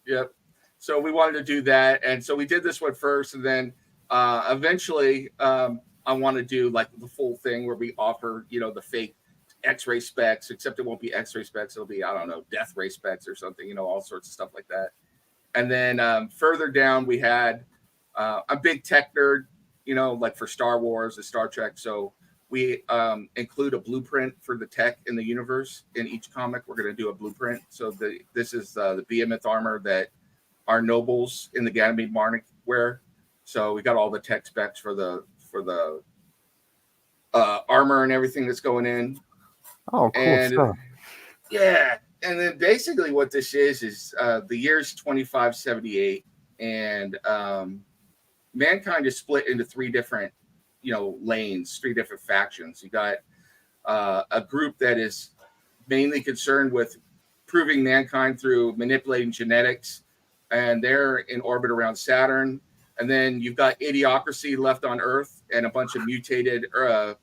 Yep. So we wanted to do that, and so we did this one first, and then eventually I want to do like the full thing where we offer, you know, the fake X-ray specs, except it won't be X-ray specs. It'll be, I don't know, death ray specs or something, you know, all sorts of stuff like that. And then further down, we had a big tech nerd, you know, like for Star Wars and Star Trek. So we include a blueprint for the tech in the universe. In each comic, we're going to do a blueprint. So this is the behemoth armor that our nobles in the Ganymede monarch wear. So we got all the tech specs for the armor and everything that's going in. Oh, cool stuff. Yeah. And then basically what this is the year's 2578, and mankind is split into three different, you know, lanes, three different factions. You got a group that is mainly concerned with proving mankind through manipulating genetics, and they're in orbit around Saturn. And then you've got idiocracy left on Earth and a bunch of mutated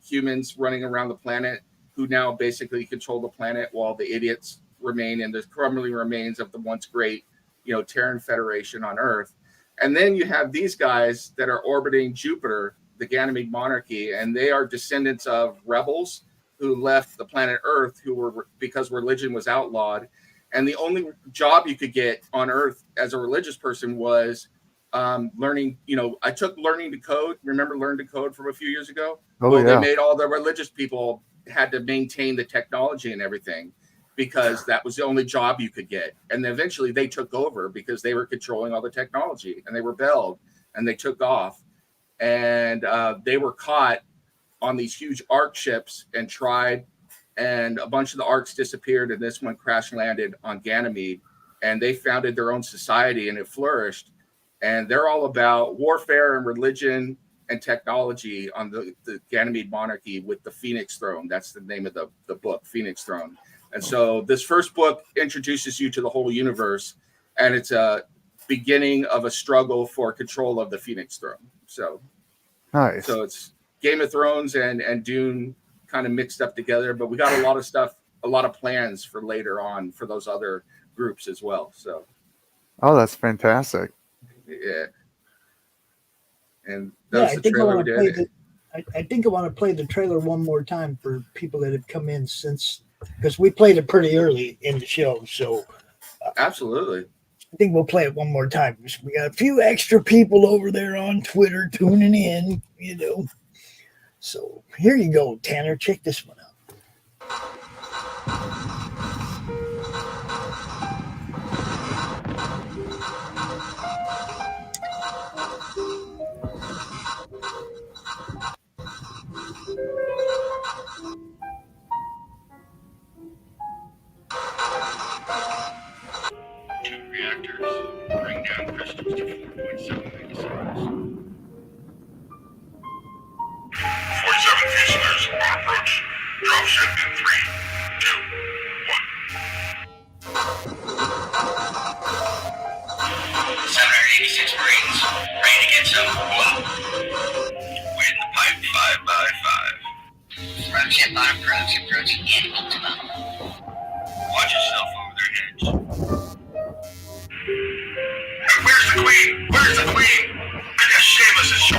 humans running around the planet who now basically control the planet, while the idiots remain in the crumbling remains of the once great, you know, Terran Federation on Earth. And then you have these guys that are orbiting Jupiter, the Ganymede monarchy, and they are descendants of rebels who left the planet Earth because religion was outlawed. And the only job you could get on Earth as a religious person was learning, you know, I took learning to code. Remember Learn to Code from a few years ago? Oh, yeah. They made all the religious people had to maintain the technology and everything, because that was the only job you could get. And then eventually they took over because they were controlling all the technology, and they rebelled and they took off. And they were caught on these huge ark ships and tried, and a bunch of the arks disappeared, and this one crash landed on Ganymede, and they founded their own society, and it flourished. And they're all about warfare and religion and technology on the Ganymede monarchy with the Phoenix Throne. That's the name of the book, Phoenix Throne. And so this first book introduces you to the whole universe, and it's a beginning of a struggle for control of the Phoenix Throne. So nice. So it's Game of Thrones and Dune kind of mixed up together, but we got a lot of stuff, a lot of plans for later on for those other groups as well. So, oh, that's fantastic. Yeah. And that's the trailer we did. I think I want to play the trailer one more time for people that have come in since, because we played it pretty early in the show. So absolutely. I think we'll play it one more time. We got a few extra people over there on Twitter tuning in, you know. So here you go, Tanner. Check this one out. Bring down crystals to 4.7 megaseconds. 47 fusiliers on approach. Drop ship in 3, 2, 1. 786 Marines, ready to get some blow. We're in the pipe 5x5. Approaching on approach, approaching in ultimo. Watch yourself over their heads. Where's the queen? Where's the queen? Goodness, Seamus is show.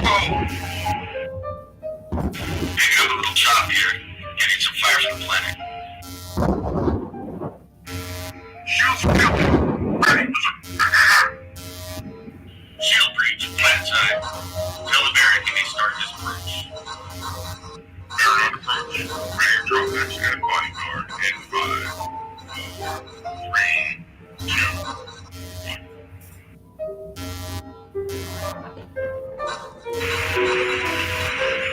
Picking up a little chop here. Getting some fire from the planet. Shields built. Ready. Shield breach, planet side. Tell the Baron he may start his approach. Baron on approach. Ready to drop next and bodyguard in 5, 4, 3, 2, 1.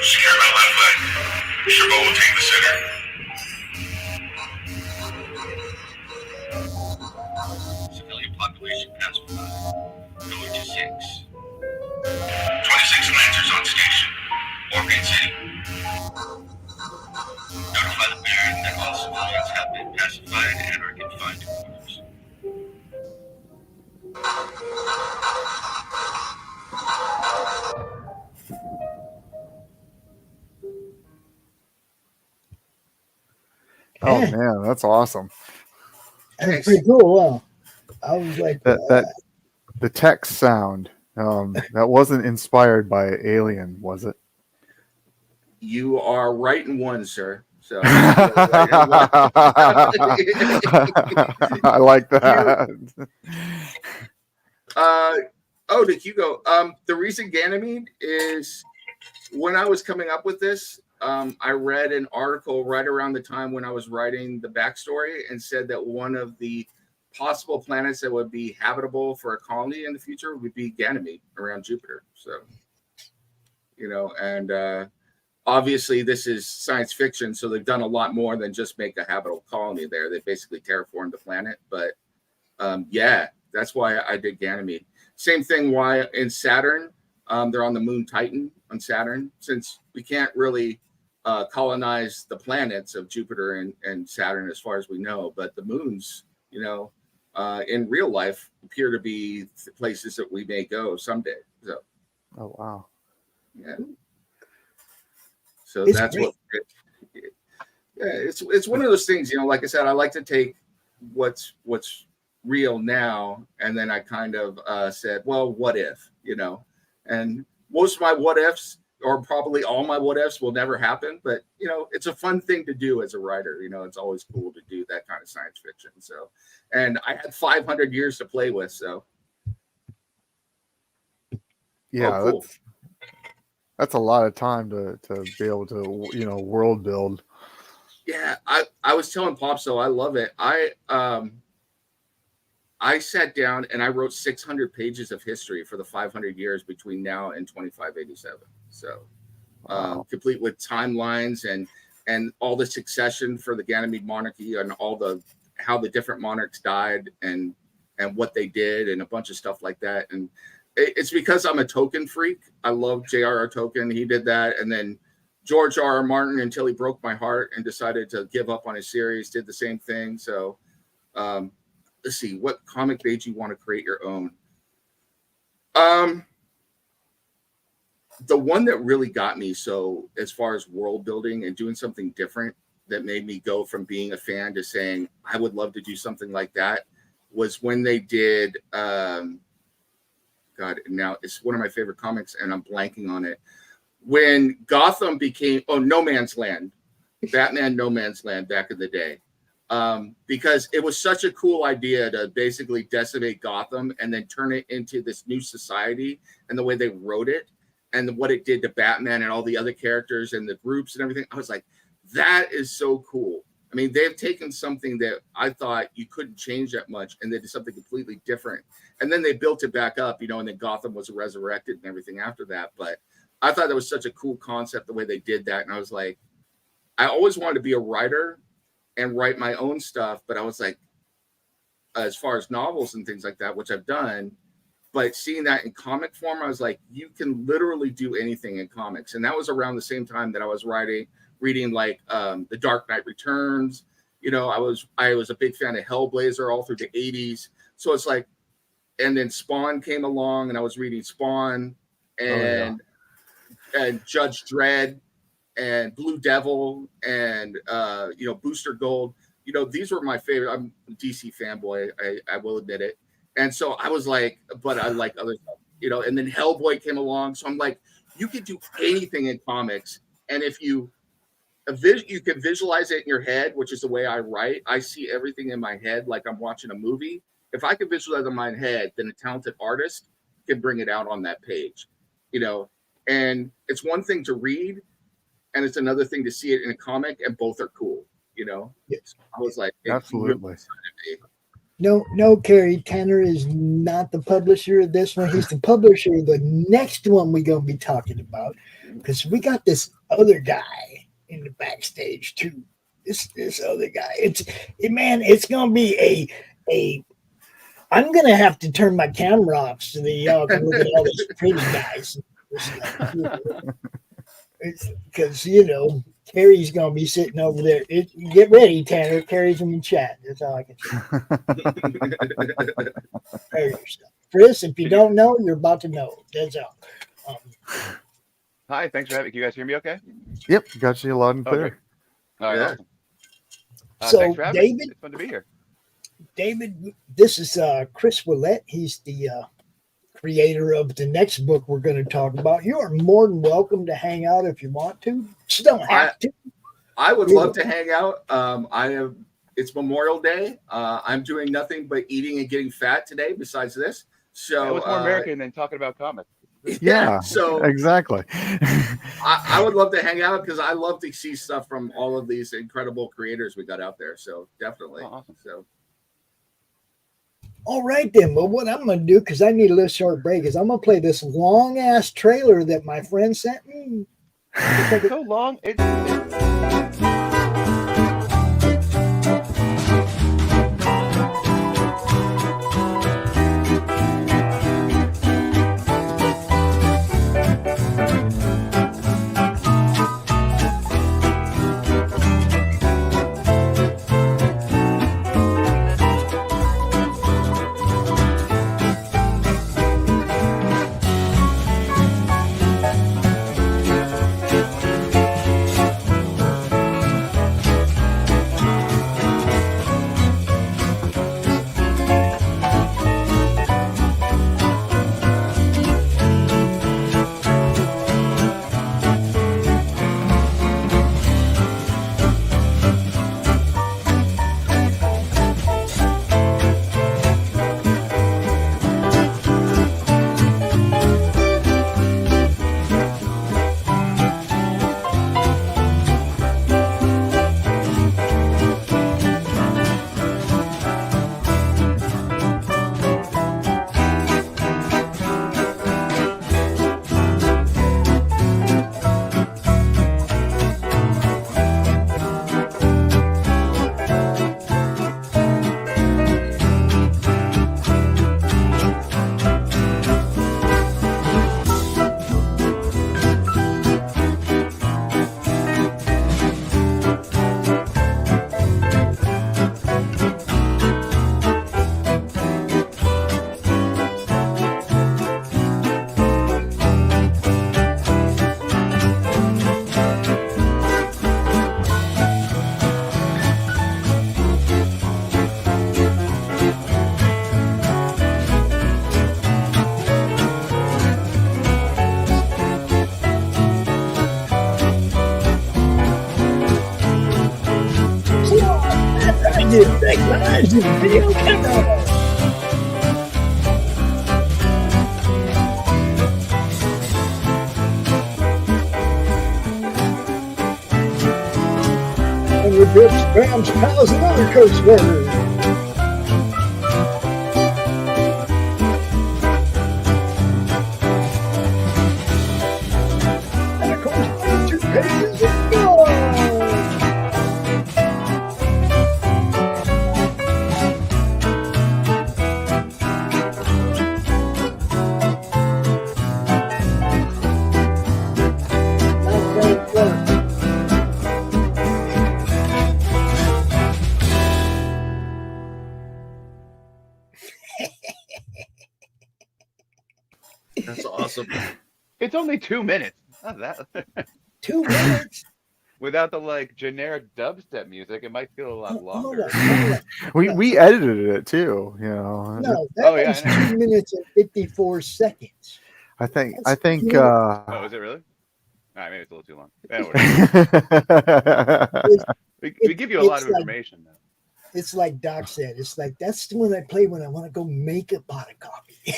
Secure my left leg. Chabot will take the center. Civilian population pass All civilians have been pacified and are confined to quarters. Oh Yeah. man, that's awesome. That's pretty cool. Huh? I was like, That the text sound that wasn't inspired by Alien, was it? You are right in one, sir. So I like that. to Hugo. The reason Ganymede is when I was coming up with this, I read an article right around the time when I was writing the backstory and said that one of the possible planets that would be habitable for a colony in the future would be Ganymede around Jupiter. So, and obviously this is science fiction, so they've done a lot more than just make a habitable colony there. They basically terraformed the planet, but yeah, that's why I did Ganymede. Same thing why in Saturn, they're on the moon Titan on Saturn, since we can't really colonize the planets of Jupiter and Saturn as far as we know, but the moons, in real life appear to be places that we may go someday. So, oh wow, yeah. So It's that's great. it's one of those things, like I said, I like to take what's real now, and then I kind of said, well, what if, and most of my what ifs, or probably all my what ifs, will never happen, but it's a fun thing to do as a writer. It's always cool to do that kind of science fiction. So, and I had 500 years to play with, so yeah, cool. That's a lot of time to be able to world build. Yeah, I was telling Pop, so I love it. I sat down and I wrote 600 pages of history for the 500 years between now and 2587. So, Wow. complete with timelines and all the succession for the Ganymede monarchy and how the different monarchs died and what they did and a bunch of stuff like that. And it's because I'm a Toking freak. I love J.R.R. Toking. He did that, and then George R.R. Martin, until he broke my heart and decided to give up on his series, did the same thing. So, let's see, what comic made you want to create your own? The one that really got me, so as far as world building and doing something different that made me go from being a fan to saying I would love to do something like that, was when they did God, now it's one of my favorite comics and I'm blanking on it. When Gotham became No Man's Land, Batman No Man's Land back in the day. Because it was such a cool idea to basically decimate Gotham and then turn it into this new society, and the way they wrote it and what it did to Batman and all the other characters and the groups and everything. I was like, that is so cool. I mean, they've taken something that I thought you couldn't change that much, and they did something completely different. And then they built it back up, and then Gotham was resurrected and everything after that. But I thought that was such a cool concept, the way they did that. And I was like, I always wanted to be a writer and write my own stuff. But I was like, as far as novels and things like that, which I've done, but seeing that in comic form, I was like, you can literally do anything in comics. And that was around the same time that I was reading like The Dark Knight Returns. I was a big fan of Hellblazer all through the 80s. So it's like, and then Spawn came along, and I was reading Spawn and Judge Dredd and Blue Devil and Booster Gold. These were my favorite. I'm a DC fanboy, I will admit it. And so I was like, but I like other stuff, and then Hellboy came along. So I'm like, you could do anything in comics. And if you can visualize it in your head, which is the way I write. I see everything in my head like I'm watching a movie. If I can visualize it in my head, then a talented artist can bring it out on that page, and it's one thing to read and it's another thing to see it in a comic, and both are cool, Yes. I was like, Absolutely. No, Kerry, Tanner is not the publisher of this one. He's the publisher of the next one we're going to be talking about, because we got this other guy in the backstage too. This other guy. It's going to be a I'm going to have to turn my camera off so that y'all can look at all these pretty guys. Because, Terry's gonna be sitting over there. Get ready, Tanner. Terry's in the chat. That's all I can say. Prepare yourself. Chris, if you don't know, you're about to know. That's all. Hi, thanks for having me. Can you guys hear me okay? Yep, got you loud and clear. Okay. All right, Yeah. awesome. So, Thanks for having me. David, It's fun to be here. David, this is Chris Willett. He's the creator of the next book we're going to talk about. You are more than welcome to hang out if you want to. Just don't have to. I would love to hang out. It's Memorial Day. I'm doing nothing but eating and getting fat today. Besides this, so What's more American than talking about comics? Yeah, so exactly. I would love to hang out because I love to see stuff from all of these incredible creators we got out there. So definitely. Oh, awesome. So All right, then. Well, what I'm going to do, because I need a little short break, is I'm going to play this long-ass trailer that my friend sent me. It's so long. Technology video camera. And with Brooks, Grams, pals, and other coach workers. And of course, 2 pages of gold. that's awesome. It's only 2 minutes. Not that. 2 minutes. Without the like generic dubstep music, it might feel a lot longer. Hold on. We edited it too, you know. No, Oh, that yeah, was I know. 2 minutes and 54 seconds. I think That's good. Oh, is it really? All right, maybe it's a little too long. Anyway, we give you a lot of information though. It's like Doc said. It's like that's the one I play when I want to go make a pot of coffee.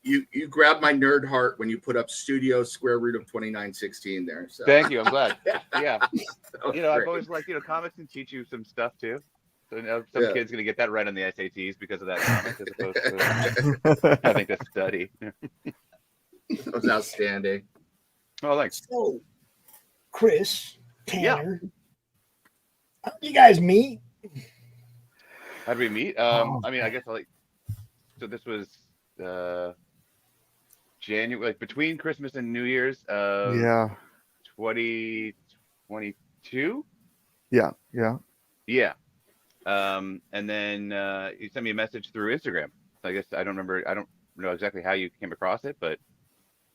You grabbed my nerd heart when you put up studio square root of 2916 there. So Thank you. I'm glad. Yeah. that was You know, I've great. always liked, comics can teach you some stuff too. So some Yeah. kid's gonna get that right on the SATs because of that comic, as opposed to having to study. That was outstanding. Oh, thanks. So, Chris, Tanner, how did you guys meet? How did we meet? I mean, I guess so this was January, like between Christmas and New Year's of yeah. 2022. Yeah. Yeah. And then you sent me a message through Instagram. So I guess I don't know exactly how you came across it, but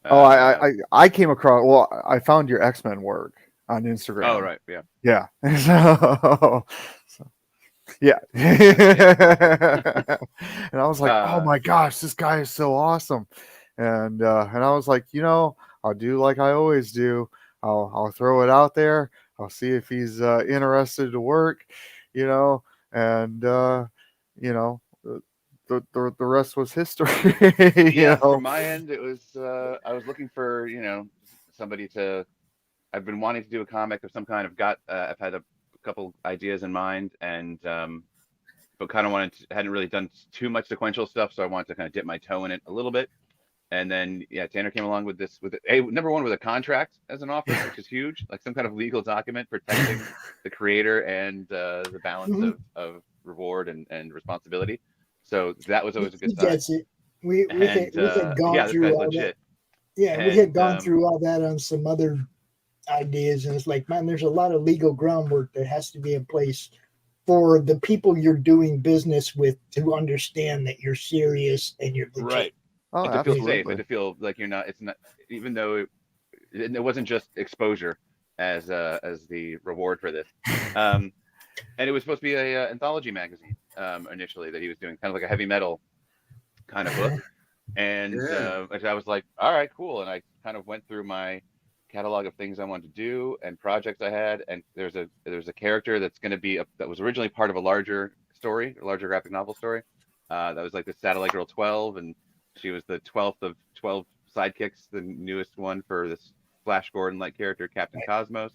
I came across. Well, I found your X-Men work on Instagram. oh right, yeah. Yeah. Yeah. And I was like, oh my gosh, this guy is so awesome. And I was like, I'll do like I always do. I'll throw it out there. I'll see if he's interested to work, and the rest was history. From my end, it was I was looking for somebody to. I've been wanting to do a comic of some kind. I've had a couple ideas in mind, and but kind of hadn't really done too much sequential stuff, so I wanted to kind of dip my toe in it a little bit. And then Tanner came along with this number one with a contract as an offer, which is huge, like some kind of legal document protecting the creator and the balance of reward and responsibility. So that was always a good sign. That's it. We had gone through all that. Yeah, we had gone through all that on some other ideas, and it's like, man, there's a lot of legal groundwork that has to be in place for the people you're doing business with to understand that you're serious and you're legit. Right. Oh, and to absolutely. feel safe and to feel like you're not. It's not, even though it wasn't just exposure as the reward for this. And it was supposed to be a anthology magazine initially that he was doing, kind of like a heavy metal kind of book. And I was like, all right, cool. And I kind of went through my catalog of things I wanted to do and projects I had. And there's a character that's going to be that was originally part of a larger story, a larger graphic novel story. That was like the Satellite Girl 12, and she was the 12th of 12 sidekicks, the newest one for this Flash Gordon-like character, Captain Cosmos.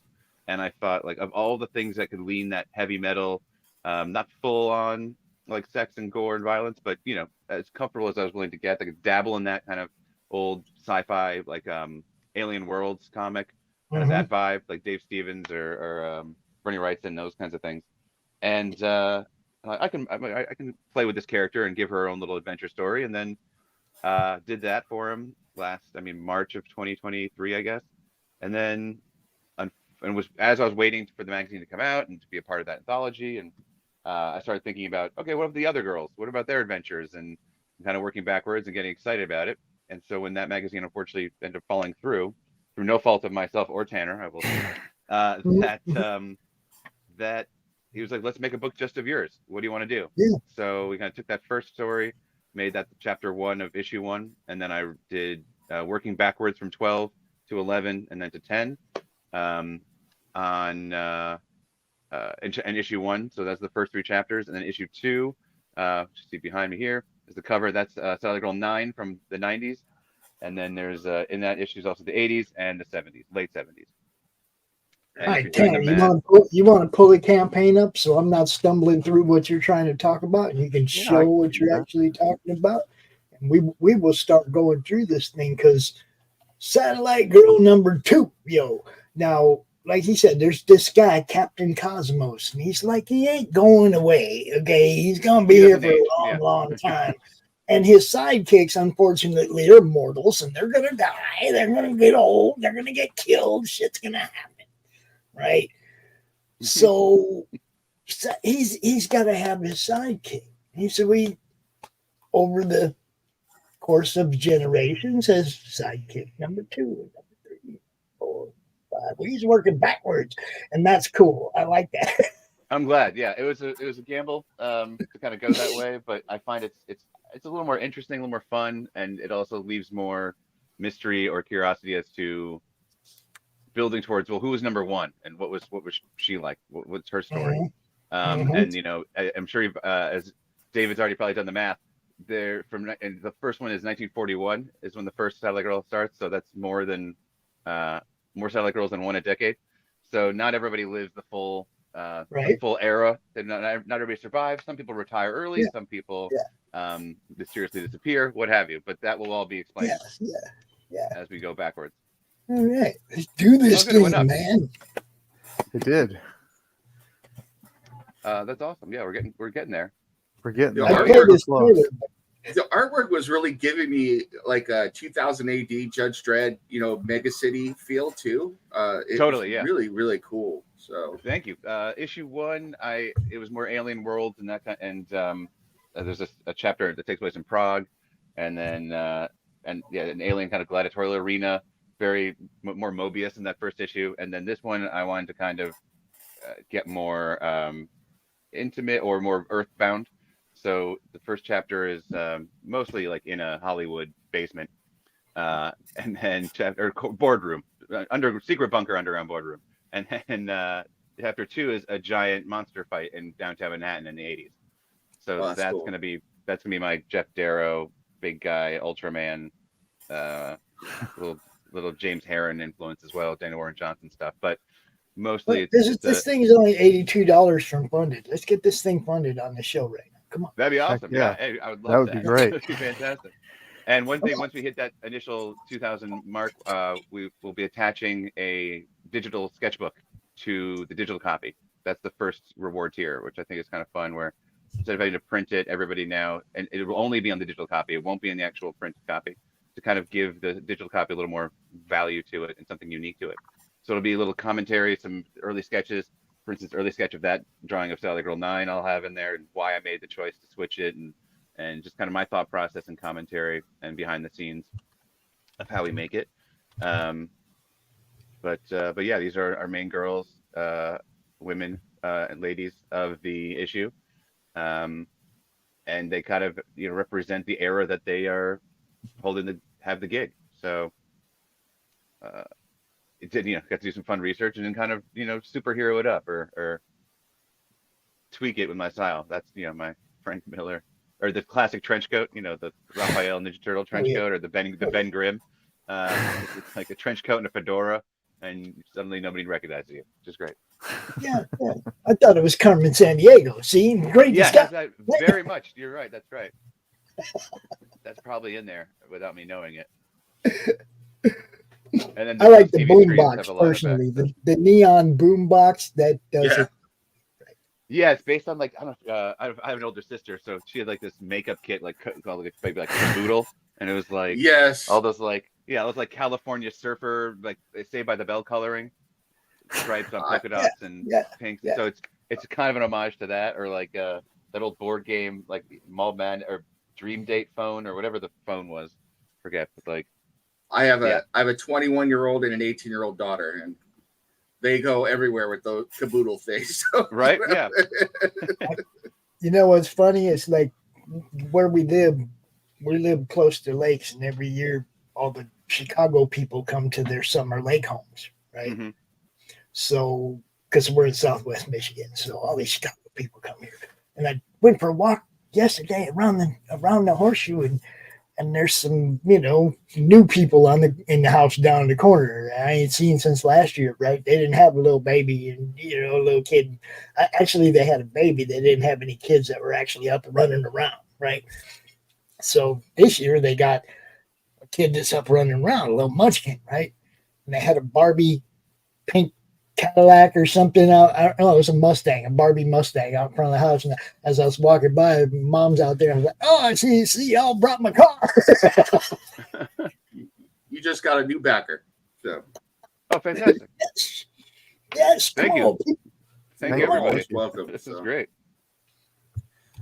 And I thought, like, of all the things that could lean that heavy metal, not full on like sex and gore and violence, but as comfortable as I was willing to get, I could dabble in that kind of old sci-fi, like Alien Worlds comic, kind of that vibe, like Dave Stevens or Bernie Wrightson, those kinds of things. And I can play with this character and give her own little adventure story, and then did that for him March of 2023, I guess. And then as I was waiting for the magazine to come out and to be a part of that anthology, and I started thinking about, okay, what about the other girls? What about their adventures? And kind of working backwards and getting excited about it. And so when that magazine unfortunately ended up falling through no fault of myself or Tanner, I will say, that he was like, let's make a book just of yours. What do you want to do? Yeah. So we kind of took that first story, made that chapter 1 of issue 1, and then I did working backwards from 12 to 11 and then to 10 in issue 1. So that's the first 3 chapters, and then issue 2, see behind me here is the cover. That's Satellite Girl 9 from the 90s, and then there's in that issue is also the 80s and the 70s, late 70s. All right, Tanner, you want to pull the campaign up so I'm not stumbling through what you're trying to talk about, and you can show what you're actually talking about, and we will start going through this thing, because Satellite Girl number 2, now, like he said, there's this guy, Captain Cosmos, and he's like, he ain't going away, okay? He's going to be here for a long time. And his sidekicks, unfortunately, are mortals, and they're going to die. They're going to get old. They're going to get killed. Shit's going to happen, right? So he's got to have his sidekick. So over the course of generations, has sidekick number 2, number 3, 4, 5. Well, he's working backwards, and that's cool. I like that. I'm glad. Yeah, it was a gamble to kind of go that way, but I find it's a little more interesting, a little more fun, and it also leaves more mystery or curiosity as to building towards, well, who was number 1 and what was she like? What's her story? And I'm sure as David's already probably done the math. And the first one is 1941 is when the first Satellite Girl starts, so that's more Satellite Girls than one a decade. So not everybody lives the full full era. Not everybody survives. Some people retire early. Some people mysteriously disappear, what have you. But that will all be explained as we go backwards. All right, let's do this thing, man. It did. That's awesome. Yeah, we're getting there. We're getting there. I played this trailer. The artwork was really giving me like a 2000 AD Judge Dredd, Mega City feel too. It Totally, was yeah. really, really cool. So Thank you. Issue 1, it was more alien worlds and that kind, and there's a chapter that takes place in Prague, and then an alien kind of gladiatorial arena, very more Mobius in that first issue, and then this one I wanted to kind of get more intimate or more earthbound. So the first chapter is mostly like in a Hollywood basement, and then boardroom, under secret bunker underground boardroom, and then chapter 2 is a giant monster fight in downtown Manhattan in the 80s. So that's cool. gonna be my Jeff Darrow, big guy, Ultraman, little James Herron influence as well, Dana Warren Johnson stuff, but mostly This thing is only $82 from funded. Let's get this thing funded on the show right now. Come on. That'd be awesome. yeah. Hey, I would love that. That would be great. That'd be fantastic. And one thing, once we hit that initial 2,000 mark, we will be attaching a digital sketchbook to the digital copy. That's the first reward tier, which I think is kind of fun, where instead of having to print it, everybody now, and it will only be on the digital copy. It won't be in the actual print copy, to kind of give the digital copy a little more value to it and something unique to it. So it'll be a little commentary, some early sketches. For instance, early sketch of that drawing of Sally Girl 9 I'll have in there, and why I made the choice to switch it, and just kind of my thought process and commentary and behind the scenes of how we make it. But yeah, these are our main girls, women, and ladies of the issue. And they kind of represent the era that they are have the gig. So it did, got to do some fun research and then kind of, superhero it up or tweak it with my style. That's, my Frank Miller, or the classic trench coat, the Raphael Ninja Turtle trench coat, or the Ben Grimm. It's like a trench coat and a fedora, and suddenly nobody recognizes you, which is great. Yeah. I thought it was Carmen Sandiego. See, great. Yeah, very much. You're right. That's right. That's probably in there without me knowing it. And then I like the boombox personally, the neon boombox that does it. Yeah, it's based on like I don't know. I have an older sister, so she had like this makeup kit, like called like a caboodle, and it was like all those it was like California surfer, like they Saved by the Bell coloring, stripes on polka dots and pinks. Yeah. So it's kind of an homage to that, or like that old board game, like Mall Man or Dream Date phone or whatever the phone was. Forget, but like. I have a 21-year-old and an 18-year-old daughter, and they go everywhere with those caboodle things. So. Right? Yeah. You know what's funny? It's like where we live close to lakes, and every year all the Chicago people come to their summer lake homes, right? Mm-hmm. So, because we're in Southwest Michigan, so all these Chicago people come here. And I went for a walk yesterday around the horseshoe, and there's some, new people in the house down in the corner I ain't seen since last year, right? They didn't have a little baby and, a little kid. Actually, they had a baby. They didn't have any kids that were actually up and running around, right? So this year they got a kid that's up running around, a little munchkin, right? And they had a Barbie pink Cadillac or something out. I don't know. It was a Barbie Mustang out in front of the house. And as I was walking by, mom's out there. I was like, "Oh, I see, y'all brought my car." You just got a new backer. So, fantastic! Yes. Thank you. Thank you, everybody. Welcome. This is great.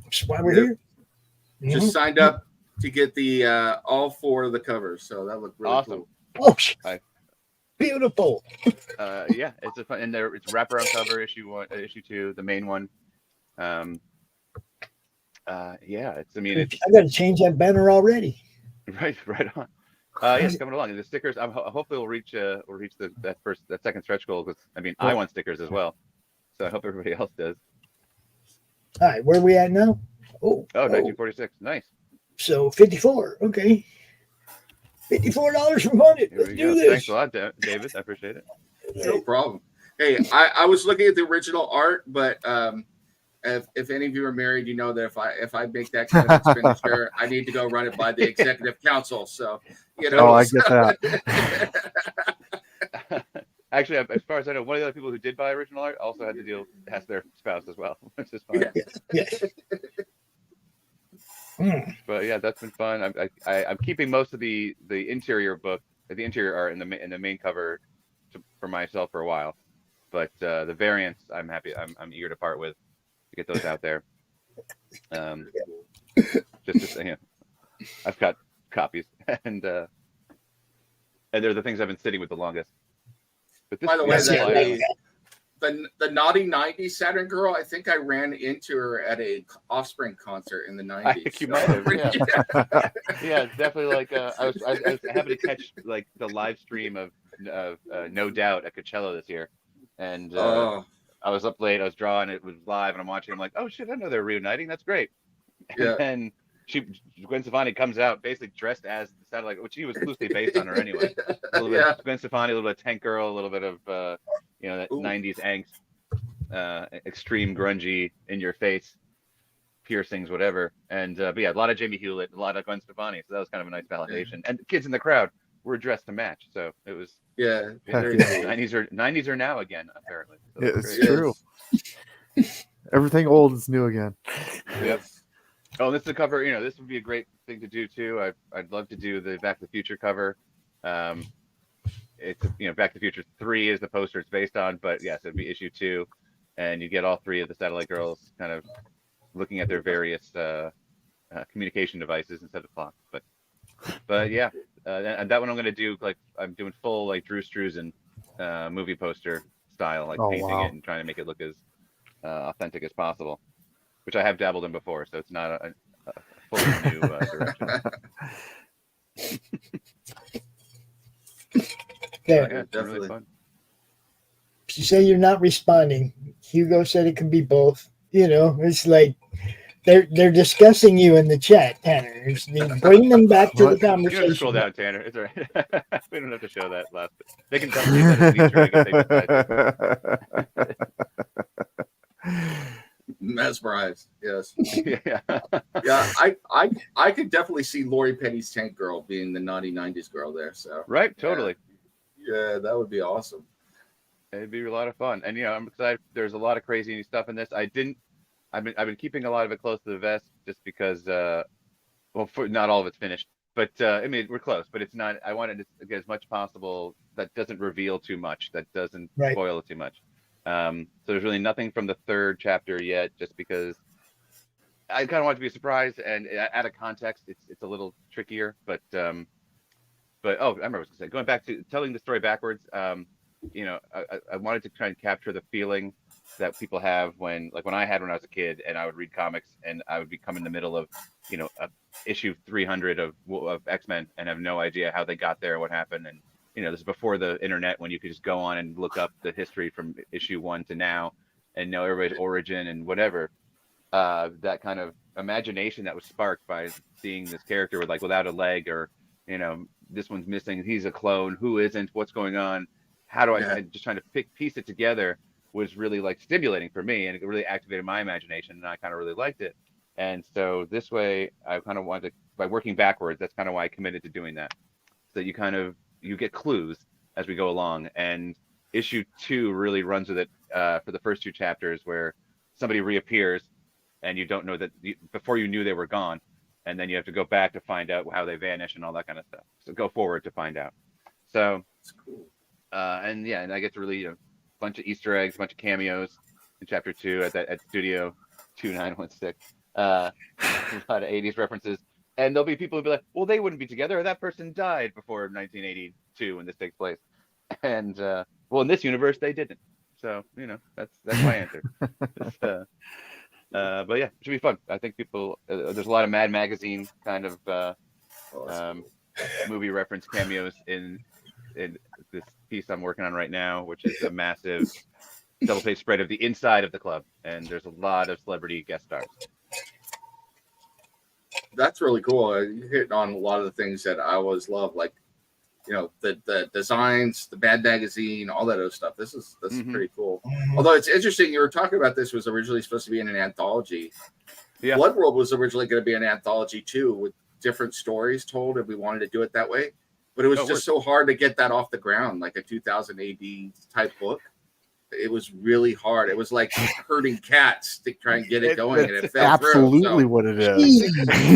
That's why we're here. Just signed up to get the all 4 of the covers, so that looked really awesome. Cool. Oh, beautiful. Yeah, it's a fun, and it's wraparound cover issue 1, issue 2, the main one. Yeah, it's. I got to change that banner already. Right on. Yes, coming along. And the stickers. Hopefully we'll reach that second stretch goal, because I want stickers as well, so I hope everybody else does. All right, where are we at now? 1946. Nice. So 54. Okay. $54 from funded. Let's do this. Thanks a lot, David. I appreciate it. No problem. Hey, I was looking at the original art, but if any of you are married, you know that if I make that kind of expenditure, I need to go run it by the executive council. So, Oh, I get that. Actually, as far as I know, one of the other people who did buy original art also had to ask their spouse as well, which is fine. Yes. But yeah, that's been fun. I'm keeping most of the interior book, the interior art in the main cover for myself for a while. But the variants, I'm eager to part with to get those out there. Just to say, I've got copies, and they're the things I've been sitting with the longest. But this, By the way, the naughty 90s Saturn girl, I think I ran into her at a Offspring concert in the 90s. I think you might have, yeah. Yeah, it's definitely like I was having to catch like the live stream of No Doubt at Coachella this year, and I was up late, I was drawing, it was live, and I'm watching. I'm like, oh shit, I know they're reuniting. That's great. Yeah. And Gwen Stefani comes out basically dressed as the satellite, which she was loosely based on her anyway. A little bit of Gwen Stefani, a little bit of Tank Girl, a little bit of that 90s angst, extreme grungy, in your face piercings, whatever. And but yeah, a lot of Jamie Hewlett, a lot of Gwen Stefani. So that was kind of a nice validation. And the kids in the crowd were dressed to match. So it was 90s are now again, apparently. So it's true. Everything old is new again. Yep. Oh, this is the cover. This would be a great thing to do too. I'd love to do the Back to the Future cover. It's Back to the Future 3 is the poster it's based on, but yes, it'd be issue 2, and you get all 3 of the satellite girls kind of looking at their various communication devices instead of clocks. But yeah, and that one I'm going to do I'm doing full Drew Struzan movie poster style, painting it and trying to make it look as authentic as possible, which I have dabbled in before, so it's not a fully new direction. Yeah, definitely. Really fun. You say you're not responding. Hugo said it can be both. It's like they're discussing you in the chat, Tanner. Bring them back to the conversation. You scroll down, Tanner. It's all right. We don't have to show that last bit. They can definitely that as Easter egg. Mesmerized, yes. Yeah. I could definitely see Lori Petty's Tank Girl being the naughty 90s girl there. So right, totally. Yeah, that would be awesome. It'd be a lot of fun, and I'm excited. There's a lot of crazy new stuff in this. I've been keeping a lot of it close to the vest just because, not all of it's finished, but we're close. But it's not. I wanted to get as much possible that doesn't reveal too much, that doesn't spoil it too much. So there's really nothing from the 3rd chapter yet, just because I kind of want it to be a surprise, and out of context, it's a little trickier. But I remember what I was going to say. Going back to telling the story backwards, I wanted to try and capture the feeling that people have when I had when I was a kid, and I would read comics, and I would become in the middle of issue 300 of X-Men and have no idea how they got there, what happened, and this is before the internet, when you could just go on and look up the history from issue 1 to now and know everybody's origin and whatever. That kind of imagination that was sparked by seeing this character with without a leg, or this one's missing, he's a clone, who isn't, what's going on, how do I just trying to piece it together was really stimulating for me, and it really activated my imagination, and I kind of really liked it. And so this way I kind of wanted to, by working backwards, that's kind of why I committed to doing that, so that you get clues as we go along. And issue 2 really runs with it for the first 2 chapters, where somebody reappears and you don't know that before you knew they were gone, and then you have to go back to find out how they vanish and all that kind of stuff. So go forward to find out. So that's cool. And I get to really a bunch of Easter eggs, a bunch of cameos in chapter 2 at Studio 2916. A lot of 80s references. And there'll be people who'll be like, well, they wouldn't be together. That person died before 1982 when this takes place. And, in this universe, they didn't. So, that's my answer. But yeah, it should be fun. I think people, there's a lot of Mad Magazine kind of movie reference cameos in this piece I'm working on right now, which is a massive double-page spread of the inside of the club. And there's a lot of celebrity guest stars. That's really cool. You hit on a lot of the things that I always love, the designs, the Mad Magazine, all that other stuff. This is pretty cool. Although it's interesting, you were talking about this was originally supposed to be in an anthology. Yeah. Blood World was originally going to be an anthology too, with different stories told, and we wanted to do it that way. But it was so hard to get that off the ground, like a 2000 AD type book. it was really hard. It was like herding cats to try and get it going, and it fell Absolutely through. what it is.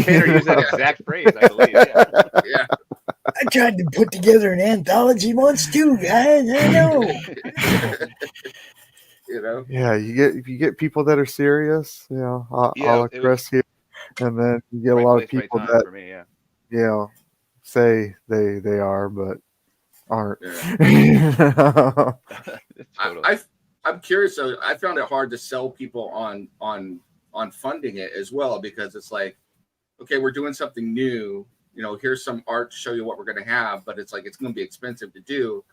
Tanner used that exact phrase, I believe. Yeah. Yeah. I tried to put together an anthology once too, guys. I know. You know. Yeah, if you get people that are serious, I'll Chris here, and then you get a lot of people that for me, yeah. Say they are, but aren't. Yeah. I'm curious. So I found it hard to sell people on funding it as well, because it's like, okay, we're doing something new. Here's some art to show you what we're going to have, but it's like it's going to be expensive to do.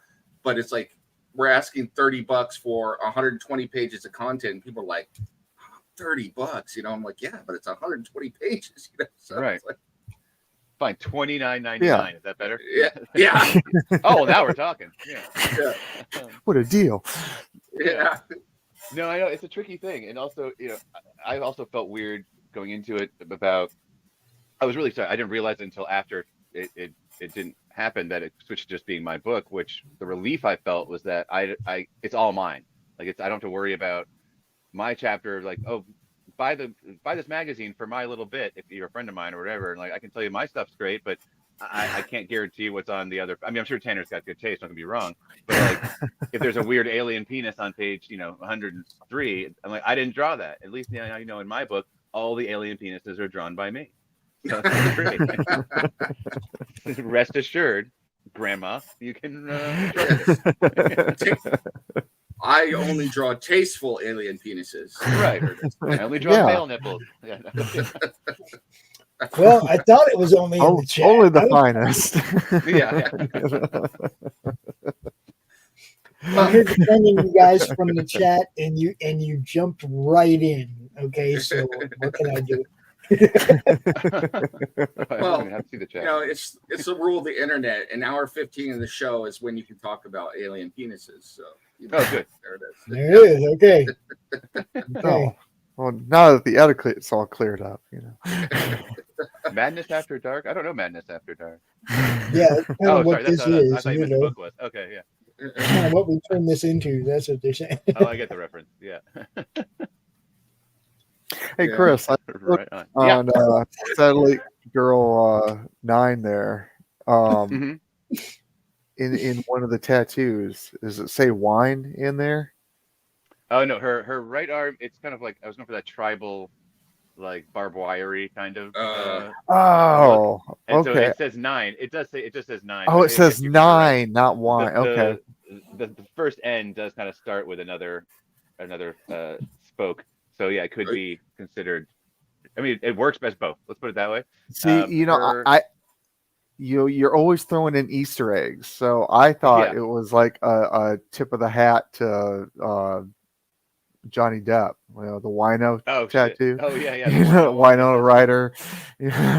But it's like we're asking $30 for 120 pages of content, and people are like, $30. I'm like, yeah, but it's 120 pages. So right. It's like, fine, $29.99. Yeah. Is that better? Yeah. Oh, now we're talking. Yeah. What a deal. Yeah. No, I know it's a tricky thing, and also, I also felt weird going into it about. I was really sorry. I didn't realize it until after it didn't happen that it switched to just being my book. Which the relief I felt was that I it's all mine. Like I don't have to worry about my chapter. Like, oh, buy this magazine for my little bit if you're a friend of mine or whatever. And like I can tell you my stuff's great, but I can't guarantee what's on the other. I mean, I'm sure Tanner's got good taste. Don't get me wrong, but like if there's a weird alien penis on page 103, I'm like, I didn't draw that. At least in my book, all the alien penises are drawn by me. So that's great. Rest assured, Grandma, you can I only draw tasteful alien penises. Right. I only draw male nipples. Yeah. Well, I thought it was only in the chat. Only the finest. Yeah. I'm here defending you guys from the chat, and you jumped right in. Okay, so what can I do? Well, have to see the chat. It's the rule of the internet. An hour 15 of the show is when you can talk about alien penises. So oh, good. There it is. There it is. Okay. Oh, well, now that the etiquette's all cleared up, Madness After Dark. I don't know Madness After Dark. Yeah, that's kind of what sorry. this I is. thought you meant the book was. Okay, yeah. Kind of what we turn this into. That's what they're saying. Oh, I get the reference. Yeah. Hey, Chris, I Right on. Satellite Girl 9 there. Mhm. In one of the tattoos, does it say wine in there? Oh no, her right arm. It's kind of like I was going for that tribal, like barbed wiry kind of. Oh, and okay. so it says 9. It just says 9. Oh, it says 9, not wine. Okay. The first N does kind of start with another spoke. So yeah, it could be considered. I mean, it works best both. Let's put it that way. See, you're always throwing in Easter eggs. So I thought it was like a tip of the hat to Johnny Depp, the wino tattoo. Shit. Oh yeah. Winona Ryder.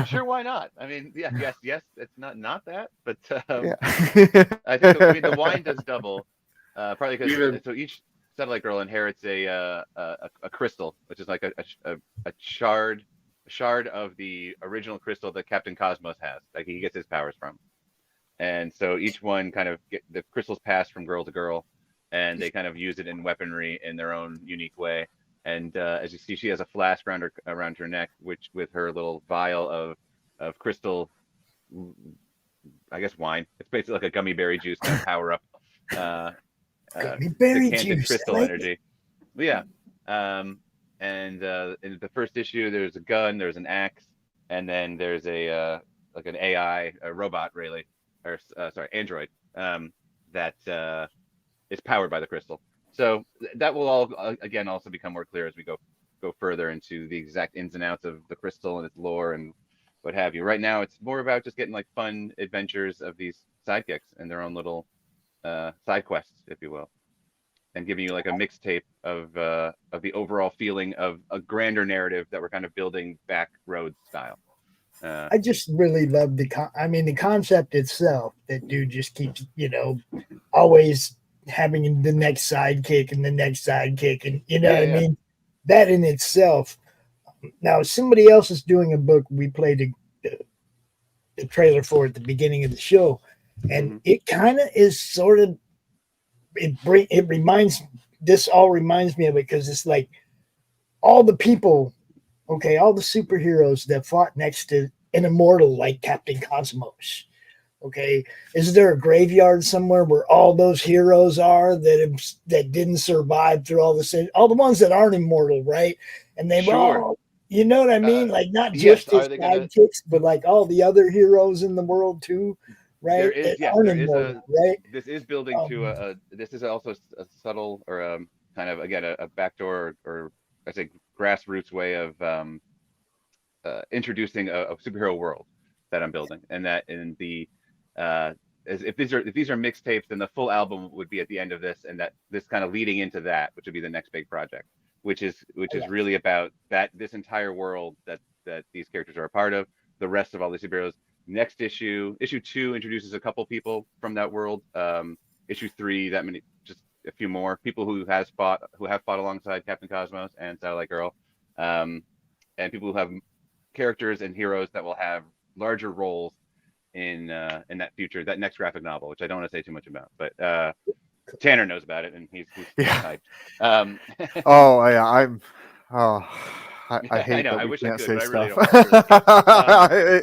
Sure, why not? I mean, yes. It's not that, but yeah. I think the wine does double. Probably because so each Satellite Girl inherits a crystal, which is like a shard of the original crystal that Captain Cosmos has. Like he gets his powers from, and so each one kind of the crystals pass from girl to girl, and they kind of use it in weaponry in their own unique way. And as you see, she has a flask around her neck, which with her little vial of crystal, I guess wine. It's basically like a gummy berry juice kind of power up. Gummy berry juice. Crystal energy. Yeah. And in the first issue, there's a gun, there's an axe, and then there's an AI, a robot, really, or android, that is powered by the crystal. So that will all again also become more clear as we go further into the exact ins and outs of the crystal and its lore and what have you. Right now, it's more about just getting like fun adventures of these sidekicks and their own little side quests, if you will, and giving you like a mixtape of the overall feeling of a grander narrative that we're kind of building back road style. I just really love the concept itself. That dude just keeps, always having the next sidekick and the next sidekick, and what I mean. That in itself. Now, somebody else is doing a book. We played the trailer for at the beginning of the show, and it kind of is sort of. It reminds this all reminds me of it because it's like all the people, okay, all the superheroes that fought next to an immortal like Captain Cosmos. Okay, is there a graveyard somewhere where all those heroes are that didn't survive through all the ones that aren't immortal, right? And they've Sure. all, you know what I mean? Like not yes, just his are they gonna- sidekicks, but like all the other heroes in the world too, right? There is, That yes, aren't there is immortal, right? this is building to this is also a subtle or kind of, again, a backdoor or I say grassroots way of introducing a superhero world that I'm building, and that in the if these are mixtapes, then the full album would be at the end of this, and that this kind of leading into that, which would be the next big project, which is really about this entire world that these characters are a part of, the rest of all the superheroes. Next issue 2 introduces a couple people from that world. Issue 3, just a few more people who have fought alongside Captain Cosmos and Satellite Girl, and people who have characters and heroes that will have larger roles in that future, that next graphic novel, which I don't want to say too much about, but Tanner knows about it and he's hyped. Oh yeah, I hate I know, that I we wish can't I could, say but I really stuff.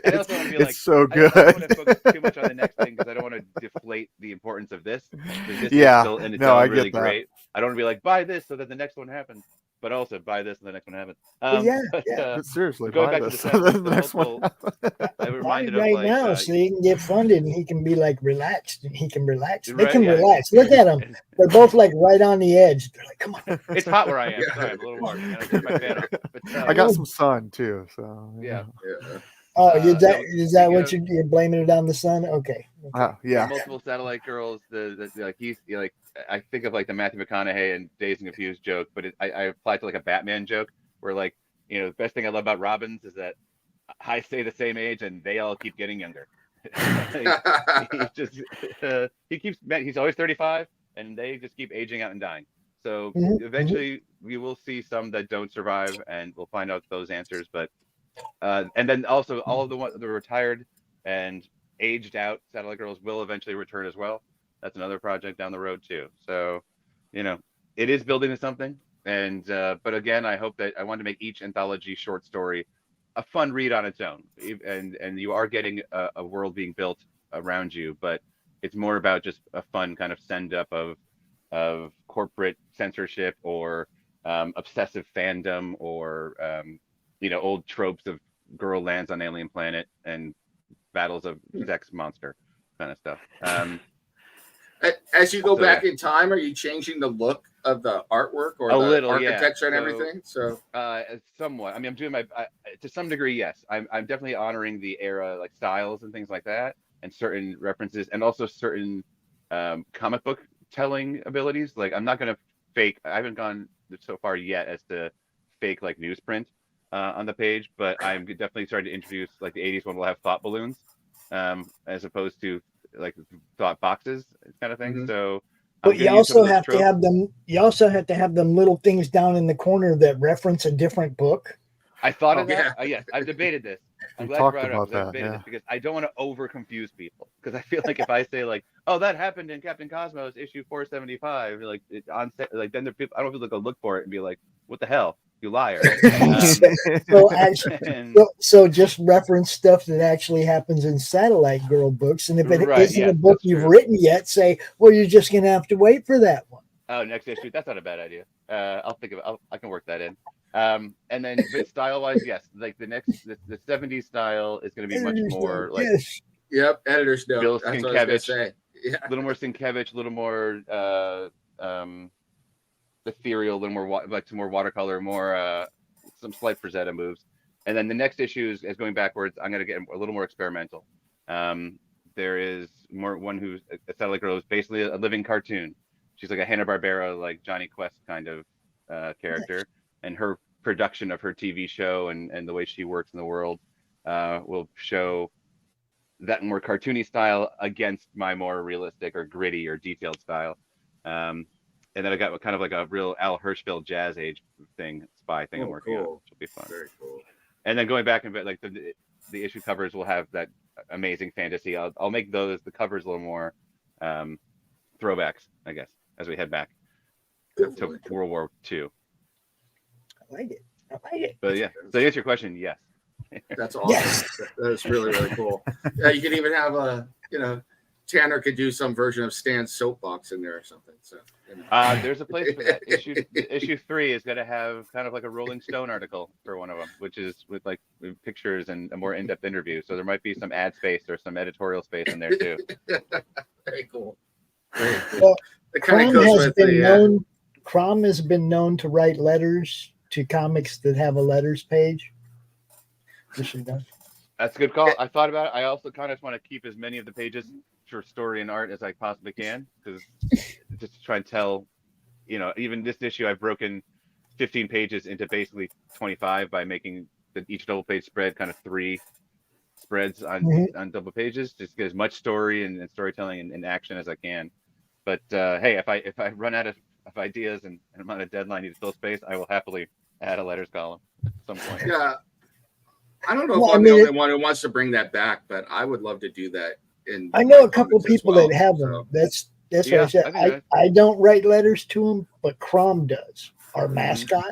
It's, I also want to be it's like, so I don't good. want to focus too much on the next thing because I don't want to deflate the importance of this. This Yeah, is still in its no, I own get really that. great. I don't want to be like, buy this so that the next one happens, but also buy this and the next one happens. But seriously, going buy back to this. the sense of The next one. I Buy reminded it of right like now so he can get funded and he can be like relaxed and he can relax. They Right, can yeah. relax. Look at them. They're both like right on the edge. They're like, come on. it's hot where I am. Sorry, I'm a little warm. I turned my fan off. But, I got some sun too, so yeah. Oh, no, is that what speaking you're blaming it on the sun? Okay. yeah. Multiple Satellite Girls. The like like I think of like the Matthew McConaughey and Dazed and Confused joke, but I applied to like a Batman joke where like, you know, the best thing I love about Robins is that I stay the same age and they all keep getting younger. He's always 35 and they just keep aging out and dying. So eventually we will see some that don't survive and we'll find out those answers. But and then also all of the retired and aged out Satellite Girls will eventually return as well. That's another project down the road too. So, you know, it is building to something. And but again, I hope that I want to make each anthology short story a fun read on its own, and you are getting a world being built around you, but it's more about just a fun kind of send up of corporate censorship or obsessive fandom or you know, old tropes of girl lands on alien planet and battles of sex monster kind of stuff. As you go back in time, are you changing the look of the artwork or a the little, architecture and So, everything? So somewhat. I mean, I'm doing my to some degree, yes. I'm definitely honoring the era, like styles and things like that, and certain references, and also certain comic book telling abilities. Like, I'm not gonna fake. I haven't gone so far yet as to fake like newsprint on the page, but I'm definitely starting to introduce, like, the 80s one will have thought balloons as opposed to like thought boxes kind of thing. So but you also have to have them. You also have to have them little things down in the corner that reference a different book. I thought of that. Yes, I've debated this. I'm glad you brought it up. That, I've debated this because I don't want to over confuse people. Because I feel like if I say like, "Oh, that happened in Captain Cosmos issue 475," like on set, like then people, I don't want people to go look for it and be like, "What the hell, you liar!" So actually, so just reference stuff that actually happens in Satellite Girl books, and if it isn't a book you've written yet, say, "Well, you're just gonna have to wait for that one." Oh, next issue. That's not a bad idea. I'll think of it. I can work that in. And then style wise, yes, like the 70s style is going to be much more like editor's note. Bill That's what I was Sienkiewicz, say. a little more Sienkiewicz, a little more ethereal, a little more like some more watercolor, more some slight Frazetta moves. And then the next issue is going backwards. I'm going to get a little more experimental. There is one who's a Satellite Girl, who's basically a living cartoon. She's like a Hanna-Barbera, like Johnny Quest kind of character. And her production of her TV show and the way she works in the world will show that more cartoony style against my more realistic or gritty or detailed style. And then I got kind of like a real Al Hirschfeld Jazz Age spy thing I'm working on, which will be fun. Very cool. And then going back and like the issue covers will have that amazing fantasy. I'll make the covers a little more throwbacks, I guess, as we head back. to World War II. I like it. I like it. But yeah, so to answer your question, yes. That's awesome. Yes. That's really, really cool. Yeah, you could even have Tanner could do some version of Stan's soapbox in there or something. So there's a place for that. Issue 3 is going to have kind of like a Rolling Stone article for one of them, which is with like pictures and a more in-depth interview. So there might be some ad space or some editorial space in there too. Very cool. Very cool. Well, It kind of Crom goes has with been the known. Crom has been known to write letters to comics that have a letters page. Yes, he does. That's a good call. I thought about it. I also kind of want to keep as many of the pages for story and art as I possibly can, because just to try and tell, even this issue, I've broken 15 pages into basically 25 by making each double page spread kind of 3 spreads on double pages, just get as much story and storytelling and action as I can. But hey, if I run out of ideas and I'm on a deadline, need to fill space, I will happily add a letters column at some point. Yeah. I don't know if I'm the only one who wants to bring that back, but I would love to do that. I know a couple of people that have them. That's what I said. I don't write letters to them, but Crom does. Our mascot.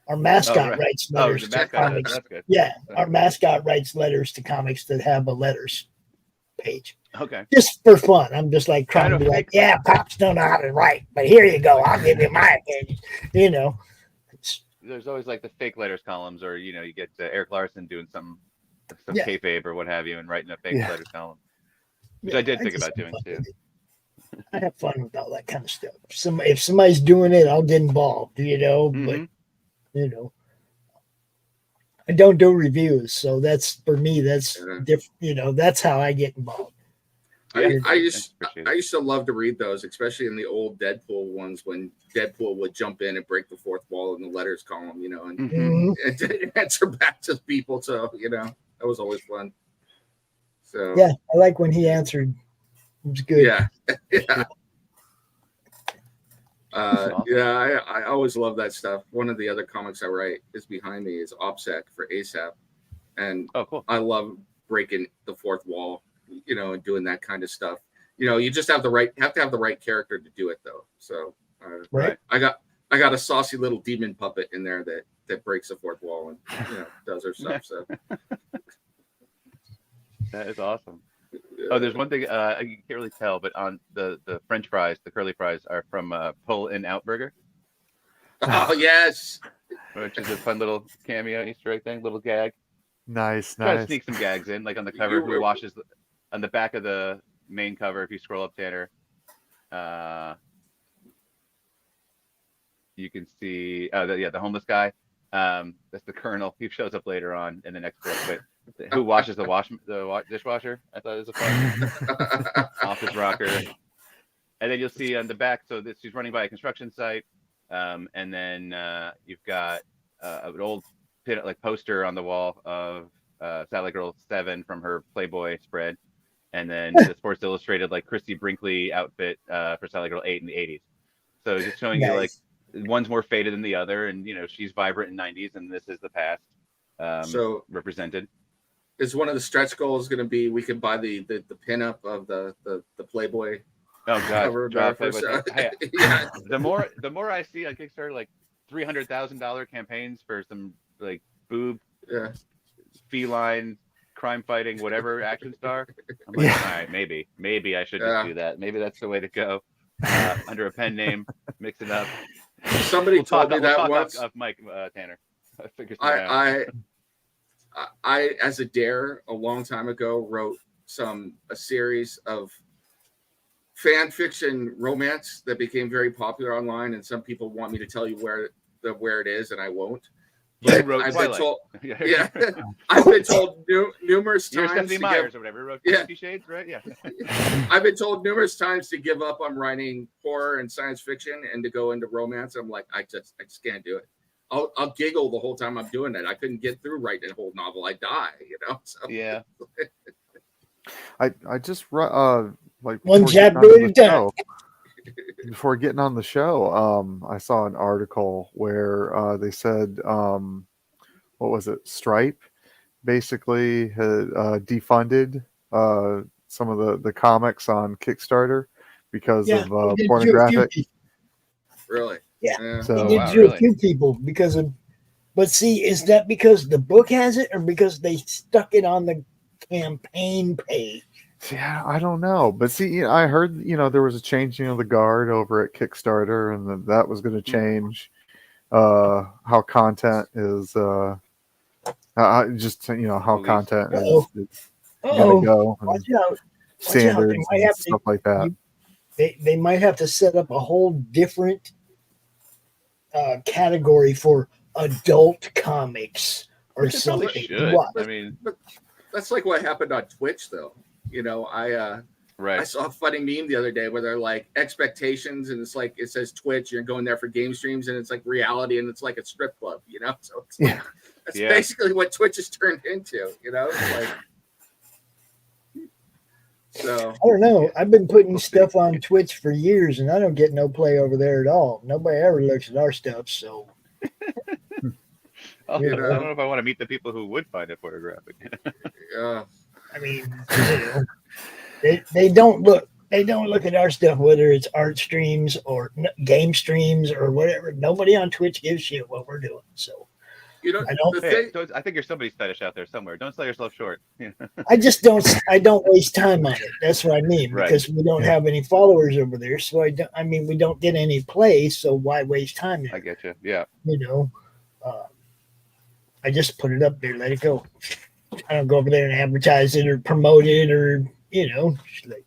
Our mascot writes letters to comics. That's good. Yeah, our mascot writes letters to comics that have a letters page. Okay. Just for fun. I'm just like trying to be like, yeah, Pops don't know how to write, but here you go. I'll give you my opinion. There's always like the fake letters columns, or you get Eric Larson doing some kayfabe or what have you, and writing a fake letters column, which I did think about doing too. I have fun with all that kind of stuff. If somebody's doing it, I'll get involved. But I don't do reviews, so that's for me. That's different. That's how I get involved. I used to love to read those, especially in the old Deadpool ones, when Deadpool would jump in and break the fourth wall in the letters column, and answer back to people. So that was always fun. So yeah, I like when he answered. It was good. Yeah. I always love that stuff. One of the other comics I write is behind me is OPSEC for ASAP, and cool. I love breaking the fourth wall. And doing that kind of stuff. You just have to have the right character to do it, though. So, right. I got a saucy little demon puppet in there that breaks the fourth wall and does her stuff. So that is awesome. Oh, there's one thing you can't really tell, but on the French fries, the curly fries are from Pull and Out Burger. Oh yes, which is a fun little cameo Easter egg thing, little gag. Nice. Try to sneak some gags in, like on the cover, who washes on the back of the main cover. If you scroll up, Tanner, you can see the homeless guy. That's the Colonel. He shows up later on in the next book. But who washes the dishwasher? I thought it was a fun office rocker. And then you'll see on the back. So she's running by a construction site, and then you've got an old poster on the wall of Sally Girl 7 from her Playboy spread, and then the Sports Illustrated Christy Brinkley outfit for Sally Girl 8 in the 80s. So just showing you one's more faded than the other, and she's vibrant in 90s, and this is the past represented. Is one of the stretch goals going to be we could buy the pinup of the Playboy? Oh god! Hey, the more I see on Kickstarter, $300,000 campaigns for some boob, feline, crime fighting, whatever action star. I'm all right, maybe I should just do that. Maybe that's the way to go. Under a pen name, mix it up. Somebody told me that once. Mike Tanner. I, as a dare, a long time ago, wrote a series of fan fiction romance that became very popular online, and some people want me to tell you where it is, and I won't. I've been told, I've been told numerous times. Stephanie Myers or whatever wrote 50 Shades, right? Yeah. I've been told numerous times to give up on writing horror and science fiction and to go into romance. I'm like, I just can't do it. I'll giggle the whole time I'm doing it. I couldn't get through writing a whole novel. I die, So. Yeah. I just one chapter at a time. Before getting on the show, I saw an article where they said, what was it? Stripe basically had defunded some of the comics on Kickstarter because of pornographic. Really? Yeah. Yeah. So He did wow, to a really? few people because of. But see, is that because the book has it, or because they stuck it on the campaign page? yeah, I don't know, but see, I heard there was a changing of the guard over at Kickstarter, and that was going to change how content is just how Release. content Uh-oh. is going Oh, to go, watch and out! Watch out! They standards might and have stuff like that. they might have to set up a whole different category for adult comics or Which they probably something. should. What? I mean, But that's like what happened on Twitch, though. I right. saw a funny meme the other day where they're like expectations, and it's like it says Twitch, you're going there for game streams, and it's like reality, and it's like a strip club, So it's like, Yeah. that's Yeah. basically what Twitch has turned into, It's like, so I don't know. I've been putting stuff on Twitch for years, and I don't get no play over there at all. Nobody ever looks at our stuff, so I You don't know. know if I want to meet the people who would find it pornographic. I mean, they don't look. They don't look at our stuff, whether it's art streams or game streams or whatever. Nobody on Twitch gives a shit what we're doing. So I don't. the Hey, thing, I think there's somebody's fetish out there somewhere. Don't sell yourself short. I just don't. I don't waste time on it. That's what I mean, Right. because we don't have any followers over there. So I don't. I mean, we don't get any play. So why waste time there? I get you. Yeah. I just put it up there, let it go. I don't go over there and advertise it or promote it or just like,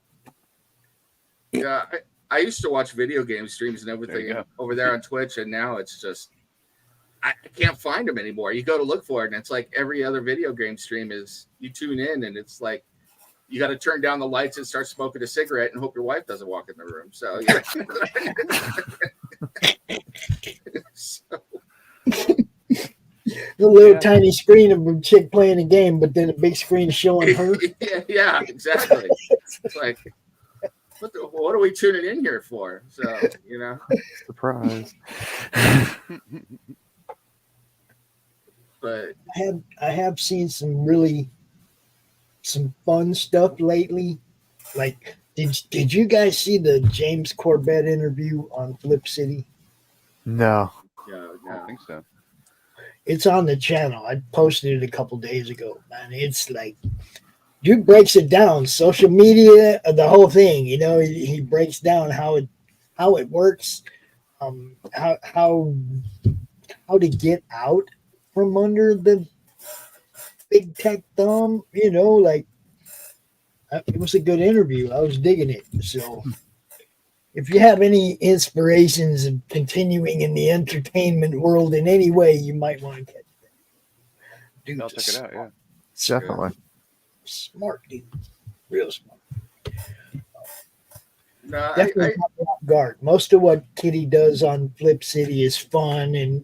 yeah, I used to watch video game streams and There you everything go. over there on Twitch, and now it's just I can't find them anymore. You go to look for it, and it's like every other video game stream is you tune in, and it's like you got to turn down the lights and start smoking a cigarette and hope your wife doesn't walk in the room. So, the little tiny screen of a chick playing a game, but then a big screen showing her. yeah, exactly. It's like, what are we tuning in here for? So, Surprise. But I have seen some fun stuff lately. Like, did you guys see the James Corbett interview on Flip City? No. yeah, I don't think so. It's on the channel. I posted it a couple days ago, man. It's like, dude breaks it down. Social media, the whole thing. He breaks down how it works, how to get out from under the big tech thumb. It was a good interview. I was digging it. So, if you have any inspirations of continuing in the entertainment world in any way, you might want to catch that. Dude, I'll check it out. Yeah. Definitely. Smart dude, real smart. no, Definitely not off guard. Most of what Kitty does on Flip City is fun and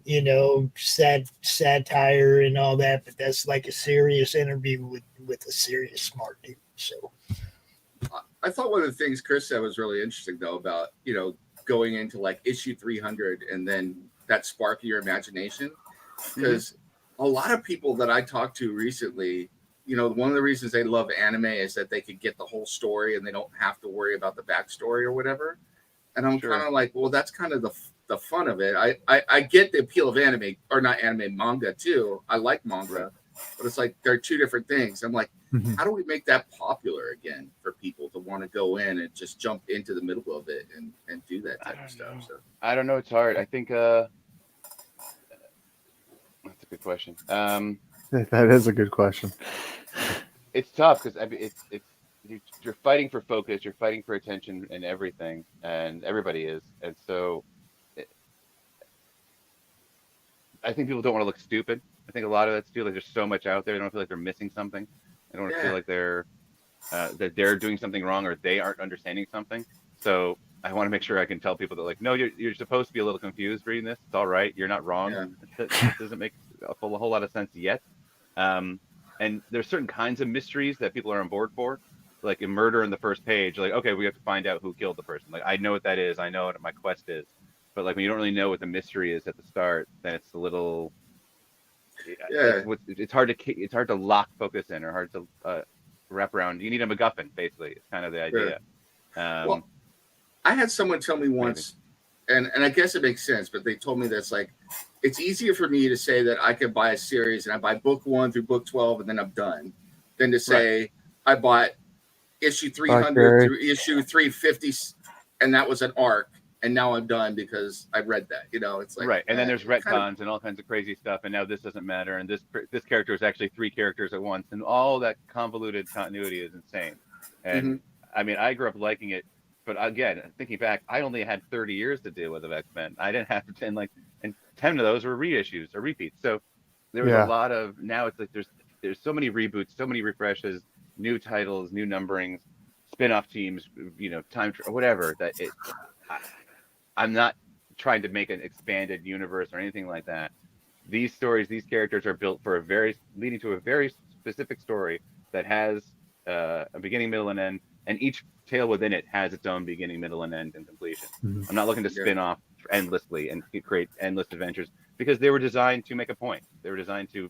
satire and all that, but that's like a serious interview with a serious smart dude. So I thought one of the things Chris said was really interesting, though, about going into like issue 300 and then that spark of your imagination, because a lot of people that I talked to recently, one of the reasons they love anime is that they could get the whole story and they don't have to worry about the backstory or whatever. And I'm Sure. kind of like, well, that's kind of the fun of it. I get the appeal of anime, or not anime, manga too. I like manga, but it's like they're two different things. I'm like, how do we make that popular again for people to want to go in and just jump into the middle of it and do that type of stuff? So I don't know. It's hard. I think that's a good question. That is a good question. It's tough because you're fighting for focus, you're fighting for attention and everything, and everybody is. And so I think people don't want to look stupid. I think a lot of that's too, like there's so much out there. They don't feel like they're missing something. They don't feel like that they're doing something wrong or they aren't understanding something. So I want to make sure I can tell people that, like, no, you're supposed to be a little confused reading this. It's all right. You're not wrong. Yeah. It doesn't make a whole lot of sense yet. And there's certain kinds of mysteries that people are on board for, like a murder in the first page. Like, okay, we have to find out who killed the person. Like, I know what that is. I know what my quest is. But like when you don't really know what the mystery is at the start, then it's a little. Yeah. It's hard to lock focus in or hard to wrap around. You need a MacGuffin, basically. It's kind of the idea. Well, I had someone tell me once, and I guess it makes sense, but they told me that's like, it's easier for me to say that I could buy a series and I buy book 1 through book 12 and then I'm done, than to say I bought issue 300 through issue 350 and that was an arc and now I'm done because I read that. You know, it's like right. And then there's retcons and all kinds of crazy stuff, and now this doesn't matter, and this character is actually 3 characters at once, and all that convoluted continuity is insane. And I mean, I grew up liking it, but again, thinking back, I only had 30 years to deal with of X-Men. I didn't have to, and 10 of those were reissues or repeats. So there was a lot of, now it's like there's so many reboots, so many refreshes, new titles, new numberings, spin-off teams, you know, whatever, that I'm not trying to make an expanded universe or anything like that. These stories, these characters are built for leading to a very specific story that has a beginning, middle, and end, and each tale within it has its own beginning, middle, and end and completion. I'm not looking to spin off endlessly and create endless adventures, because they were designed to make a point. They were designed to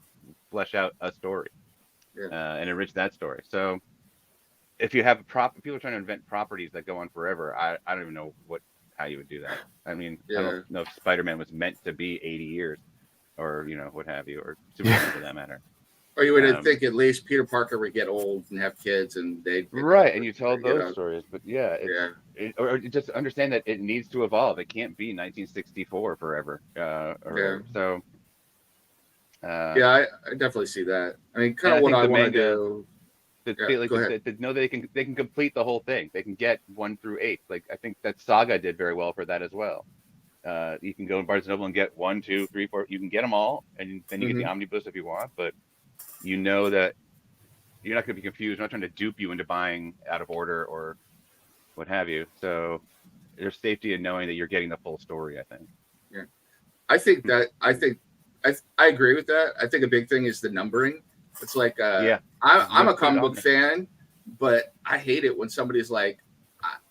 flesh out a story and enrich that story. So if you have people are trying to invent properties that go on forever, I don't even know how you would do that. I mean, I don't know if Spider-Man was meant to be 80 years or, you know, what have you, or Superman for that matter. Or you would think at least Peter Parker would get old and have kids and they'd... and you tell those stories. But or just understand that it needs to evolve. It can't be 1964 forever. So... I definitely see that. I mean, kind of what I want to do... To know they can complete the whole thing. They can get 1 through 8. Like, I think that Saga did very well for that as well. You can go in Barnes & Noble and get 1, 2, 3, 4. You can get them all, and then you get the omnibus if you want. But you know that you're not going to be confused. I'm not trying to dupe you into buying out of order or what have you. So there's safety in knowing that you're getting the full story, I think. Yeah, I agree with that. I think a big thing is the numbering. It's like, I'm a comic book fan, but I hate it when somebody's like,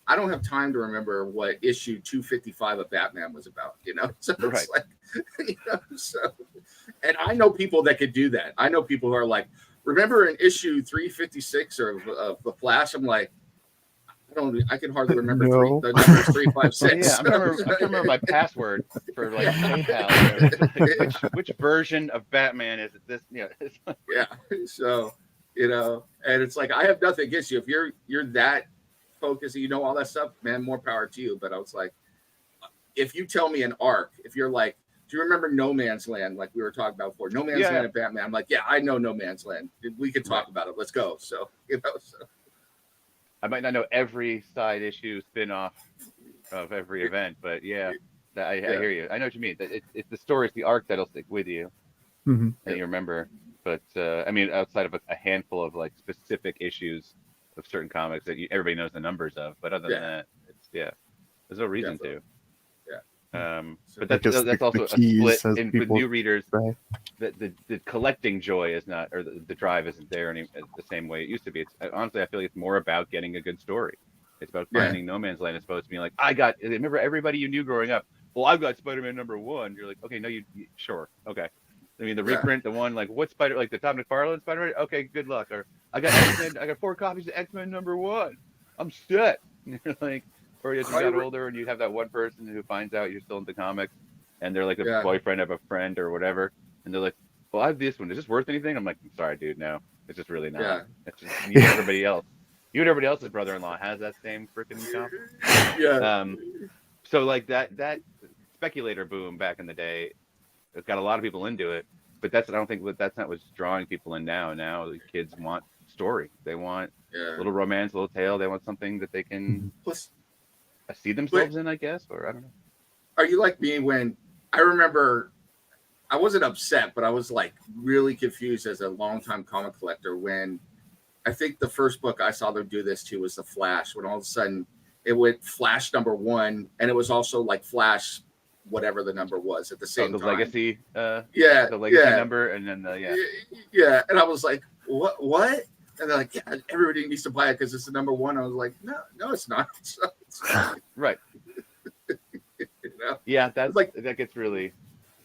I don't have time to remember what issue 255 of Batman was about, you know? So it's like, you know, and I know people that could do that. I know people who are like, remember in issue 356 of The Flash? I'm like, I can hardly remember the numbers 356. Yeah, I remember my password for like PayPal. Which version of Batman is it? This, So, you know, and it's like, I have nothing against you. If you're that focused, you know, all that stuff, man, more power to you. But I was like, if you tell me an arc, if you're like, do you remember No Man's Land? Like we were talking about before, No Man's Land and Batman. I'm like, I know No Man's Land. We could talk about it. Let's go. So, you know, I might not know every side issue spin-off of every event, but I hear you. I know what you mean. It's the story, it's the arc that'll stick with you that you remember. But I mean, outside of a handful of like specific issues of certain comics that everybody knows the numbers of, but other than that, there's no reason to. But that's also a split with new readers. The collecting joy is not, or the drive isn't there the same way it used to be. It's honestly, I feel like it's more about getting a good story. It's about finding No Man's Land. It's about being like, remember everybody you knew growing up. Well, I've got Spider-Man #1. You're like, okay, no, you sure, okay. I mean, the reprint, the one like what the Tom McFarlane Spider-Man. Okay, good luck. Or I got X-Men. I got 4 copies of X-Men #1. I'm set. And you're like. Or as you got older and you have that one person who finds out you're still into comics and they're like a boyfriend of a friend or whatever. And they're like, well, I have this one. Is this worth anything? I'm like, I'm sorry, dude. No, it's just really not. Yeah. It's just you and everybody else. You and everybody else's brother-in-law has that same freaking comic. Yeah. So like that speculator boom back in the day, it's got a lot of people into it. But I don't think that's not what's drawing people in now. Now the kids want story. They want a little romance, a little tale. They want something that they can see themselves in, I guess, or I don't know. Are you like me when I remember I wasn't upset, but I was like really confused as a longtime comic collector when I think the first book I saw them do this to was The Flash, when all of a sudden it went Flash #1 and it was also like Flash whatever the number was at the same time. Legacy the legacy number and then and I was like, what? And they're like, yeah, everybody needs to buy it because it's the #1. I was like, no, it's not. Right. You know? Yeah, that gets really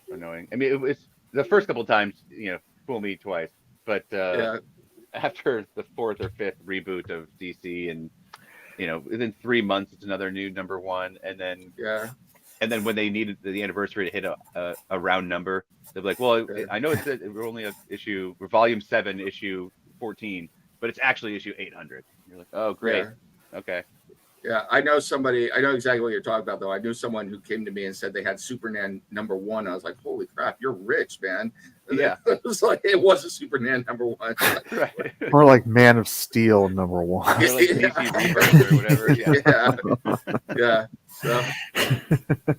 annoying. I mean, it's the first couple of times, you know, fool me twice, but after the 4th or 5th reboot of DC, and you know, within 3 months, it's another new #1, and then and then when they needed the anniversary to hit a round number, they're like, well, I know we're only we're volume 7, issue 14, but it's actually issue 800. You're like, oh, great. Yeah. Okay. Yeah, I know somebody. I know exactly what you're talking about, though. I knew someone who came to me and said they had Superman #1. I was like, "Holy crap, you're rich, man!" And Yeah, it was like it was a Superman #1. right. Or like Man of Steel #1. Or like DC Rebirth or whatever. Yeah. Yeah. So,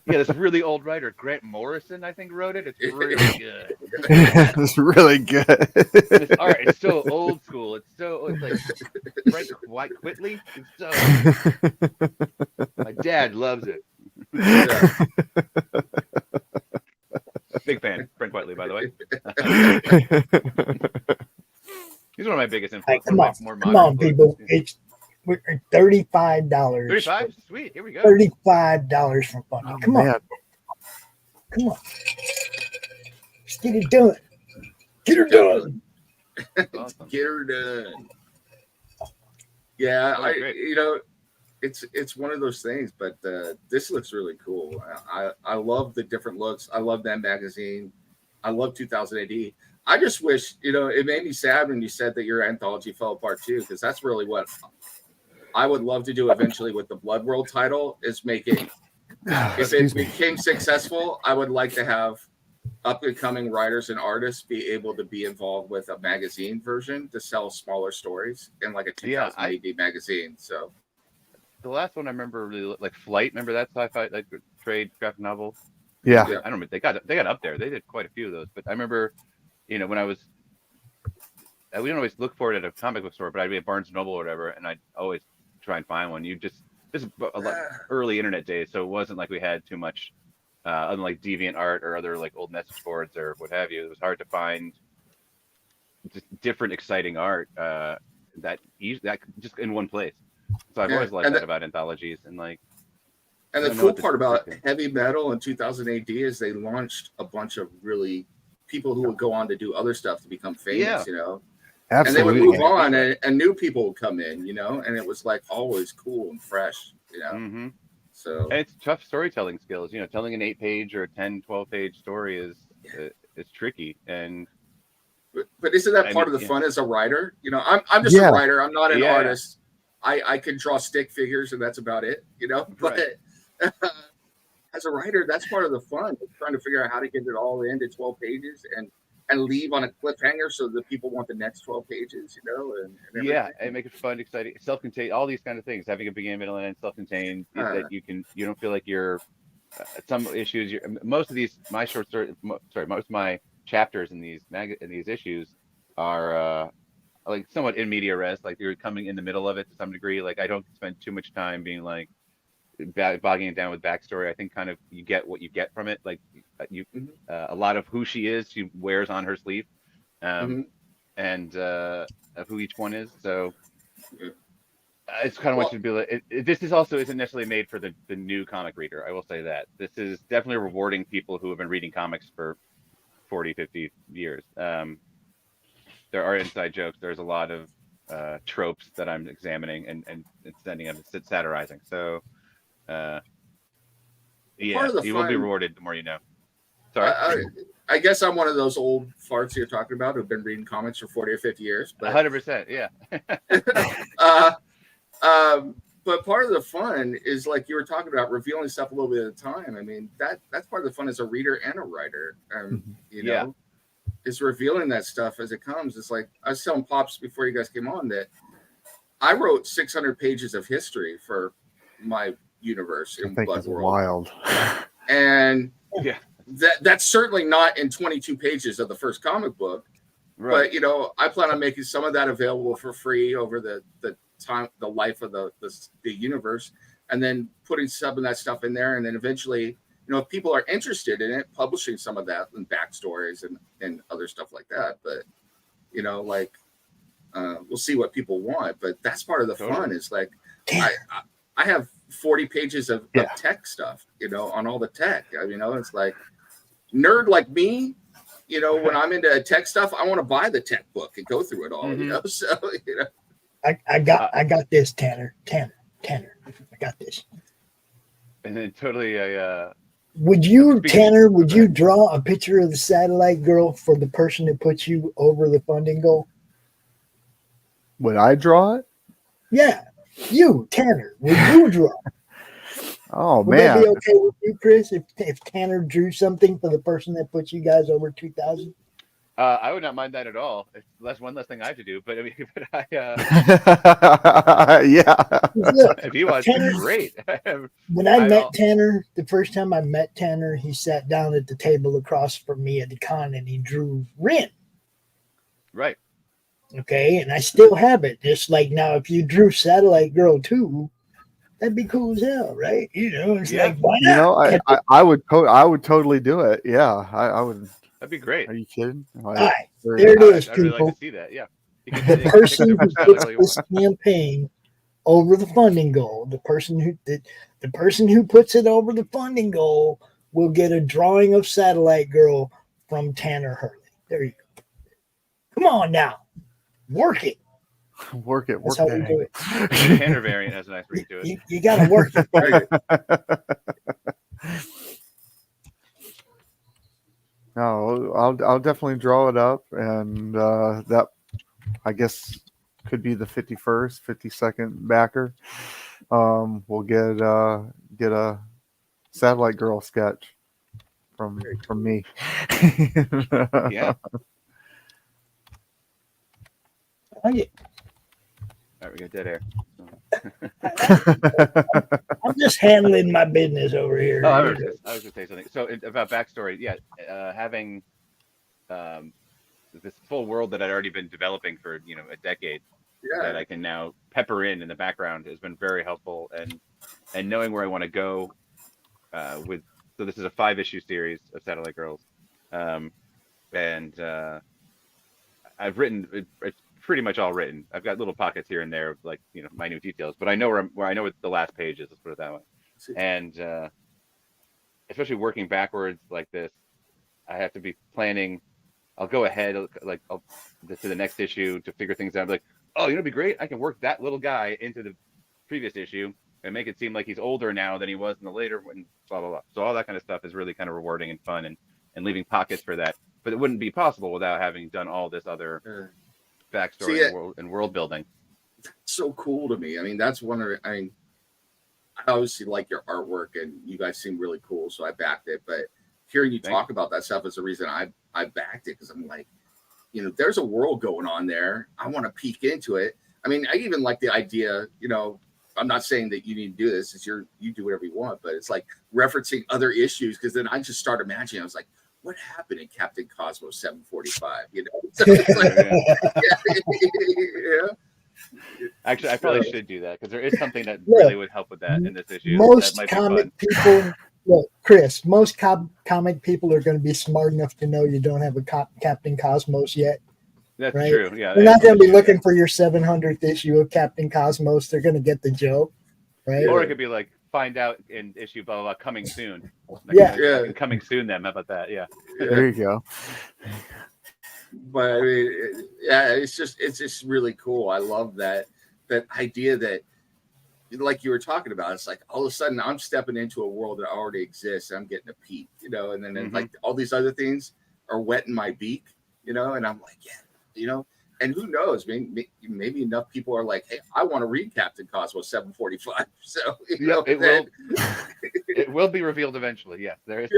Yeah, this really old writer, Grant Morrison, I think, wrote it. It's really good. It's really good. And it's art. It's so old school. It's like Frank Whitley. It's so. My dad loves it. yeah. Big fan, Frank Whiteley, by the way. He's one of my biggest Hey, influences. come on, people. It's $35. $35? Sweet. Here we go. $35 from Funny. Oh, Come man. on. Come on. Let's get it done. Get her done. Awesome. Get her done. Yeah, Great. it's one of those things, but this looks really cool. I love the different looks. I love that magazine. I love 2000 AD. I just wish, it made me sad when you said that your anthology fell apart too, because that's really what I would love to do eventually with the Blood World title is make it. If it became successful, I would like to have up and coming writers and artists be able to be involved with a magazine version to sell smaller stories in like a 2000 AD magazine. So The last one I remember really like Flight. Remember that sci-fi like trade graphic novel? Yeah. I don't remember. They got up there. They did quite a few of those. But I remember, when we don't always look for it at a comic book store, but I'd be at Barnes and Noble or whatever, and I'd always try and find one. This is early internet days, so it wasn't like we had too much, unlike DeviantArt or other like old message boards or what have you. It was hard to find just different, exciting art that just in one place. So I've always liked that about anthologies and like. And the cool part about heavy metal in 2000 AD is they launched a bunch of really people who would go on to do other stuff to become famous, Absolutely. And they would move on and new people would come in, and it was like always cool and fresh, Mm-hmm. So and it's tough storytelling skills. Telling an 8-page or 10, 12-page story is tricky. And but isn't that part of the fun as a writer? I'm just a writer. I'm not an artist. I can draw stick figures and that's about it, but as a writer, that's part of the fun. Trying to figure out how to get it all into 12 pages and leave on a cliffhanger so that people want the next 12 pages, and and make it fun, exciting, self-contained, all these kind of things. Having a beginning, middle, and end, self-contained, that you don't feel like you're some issues. Most of these, my short story, most of my chapters in these issues are like somewhat in media res, like you're coming in the middle of it to some degree. Like I don't spend too much time being like bogging it down with backstory. I think kind of you get what you get from it. Like a lot of who she is, she wears on her sleeve, and of who each one is. So it's kind of want you to be like. This is also isn't necessarily made for the new comic reader. I will say that this is definitely rewarding people who have been reading comics for 40, 50 years. There are inside jokes. There's a lot of tropes that I'm examining and sending up and satirizing. So. You will be rewarded the more you know. Sorry. I guess I'm one of those old farts you're talking about who've been reading comics for 40 or 50 years. But 100%, yeah. But part of the fun is like you were talking about revealing stuff a little bit at a time. I mean, that's part of the fun as a reader and a writer. Is revealing that stuff as it comes. It's like I was telling Pops before you guys came on that I wrote 600 pages of history for my universe in Blood World. Wild. And that's certainly not in 22 pages of the first comic book. Right. But I plan on making some of that available for free over the time, the life of the universe, and then putting some of that stuff in there, and then eventually, if people are interested in it, publishing some of that and backstories and other stuff like that. But we'll see what people want. But that's part of the fun. Is like I have 40 pages of tech stuff, on all the tech. It's like nerd like me, when I'm into tech stuff, I want to buy the tech book and go through it all, So, I got this, Tanner. I got this. And then totally, Would you, Speaking- Tanner, would you draw a picture of the satellite girl for the person that puts you over the funding goal? Would I draw it? Yeah. You, Tanner, would you draw? Oh Would that man, be okay with you, Chris, if Tanner drew something for the person that puts you guys over 2,000? I would not mind that at all. It's one less thing I have to do. But I mean, but yeah. Look, if he wants, Tanner- it's great. when I met I'll- Tanner, the first time I met Tanner, he sat down at the table across from me at the con and he drew Rin. Right. Okay, and I still have it. Just like now, if you drew Satellite Girl too, that'd be cool as hell, right? You know, it's Yeah. like why You not? know, I would totally do it. Yeah, I would. That'd be great. Are you kidding? All right, there it is, I'd really people. like to see that. Yeah. You can- The you can person pick who it up puts all you this want. campaign over the funding goal, the person who puts it over the funding goal will get a drawing of Satellite Girl from Tanner Hurley. There you go. Come on now, work it. Work it. That's Work how we that. do it. The Tanner variant has a nice ring to it. You got to work it. No, I'll definitely draw it up, and that I guess could be the 51st, 52nd backer. We'll get a Satellite Girl sketch from me. Yeah. Oh, yeah. All right, we got dead air. I'm just handling my business over here. Oh, I was going to say something. So about backstory, yeah, having this full world that I'd already been developing for a decade that I can now pepper in the background has been very helpful, and knowing where I want to go with. So this is a 5-issue series of Satellite Girls, and I've written it's pretty much all written. I've got little pockets here and there of like minute details, but I know where I know what the last page is. Let's put it that way. And especially working backwards like this, I have to be planning. I'll go ahead like to the next issue to figure things out. I'm like, oh, it'd be great. I can work that little guy into the previous issue and make it seem like he's older now than he was in the later one. Blah blah blah. So all that kind of stuff is really kind of rewarding and fun, and leaving pockets for that. But it wouldn't be possible without having done all this other backstory and world building. So cool to me. I mean, that's one of the, I obviously like your artwork and you guys seem really cool, so I backed it. But hearing you talk about that stuff is the reason I backed it, because I'm like, there's a world going on there. I want to peek into it. I mean, I even like the idea, I'm not saying that you need to do this. It's you do whatever you want, but it's like referencing other issues, because then I just started imagining. I was like, what happened in Captain Cosmos 745? So it's like, Actually, I probably should do that, because there is something that really would help with that in this issue. Most that might comic people, look, Chris, most comic people are going to be smart enough to know you don't have a Captain Cosmos yet. That's right? true. Yeah, they're not going to be looking for your 700th issue of Captain Cosmos. They're going to get the joke, right? Or it could be like, find out in issue blah blah, blah coming soon. Like, coming soon. Then how about that? Yeah. There you go. But I mean, it's just really cool. I love that idea that, like you were talking about, it's like all of a sudden I'm stepping into a world that already exists. And I'm getting a peek, and then like all these other things are wetting my beak, and I'm like, and who knows, maybe enough people are like, hey, I want to read Captain Cosmos 745. So it will be revealed eventually. Yes, there is.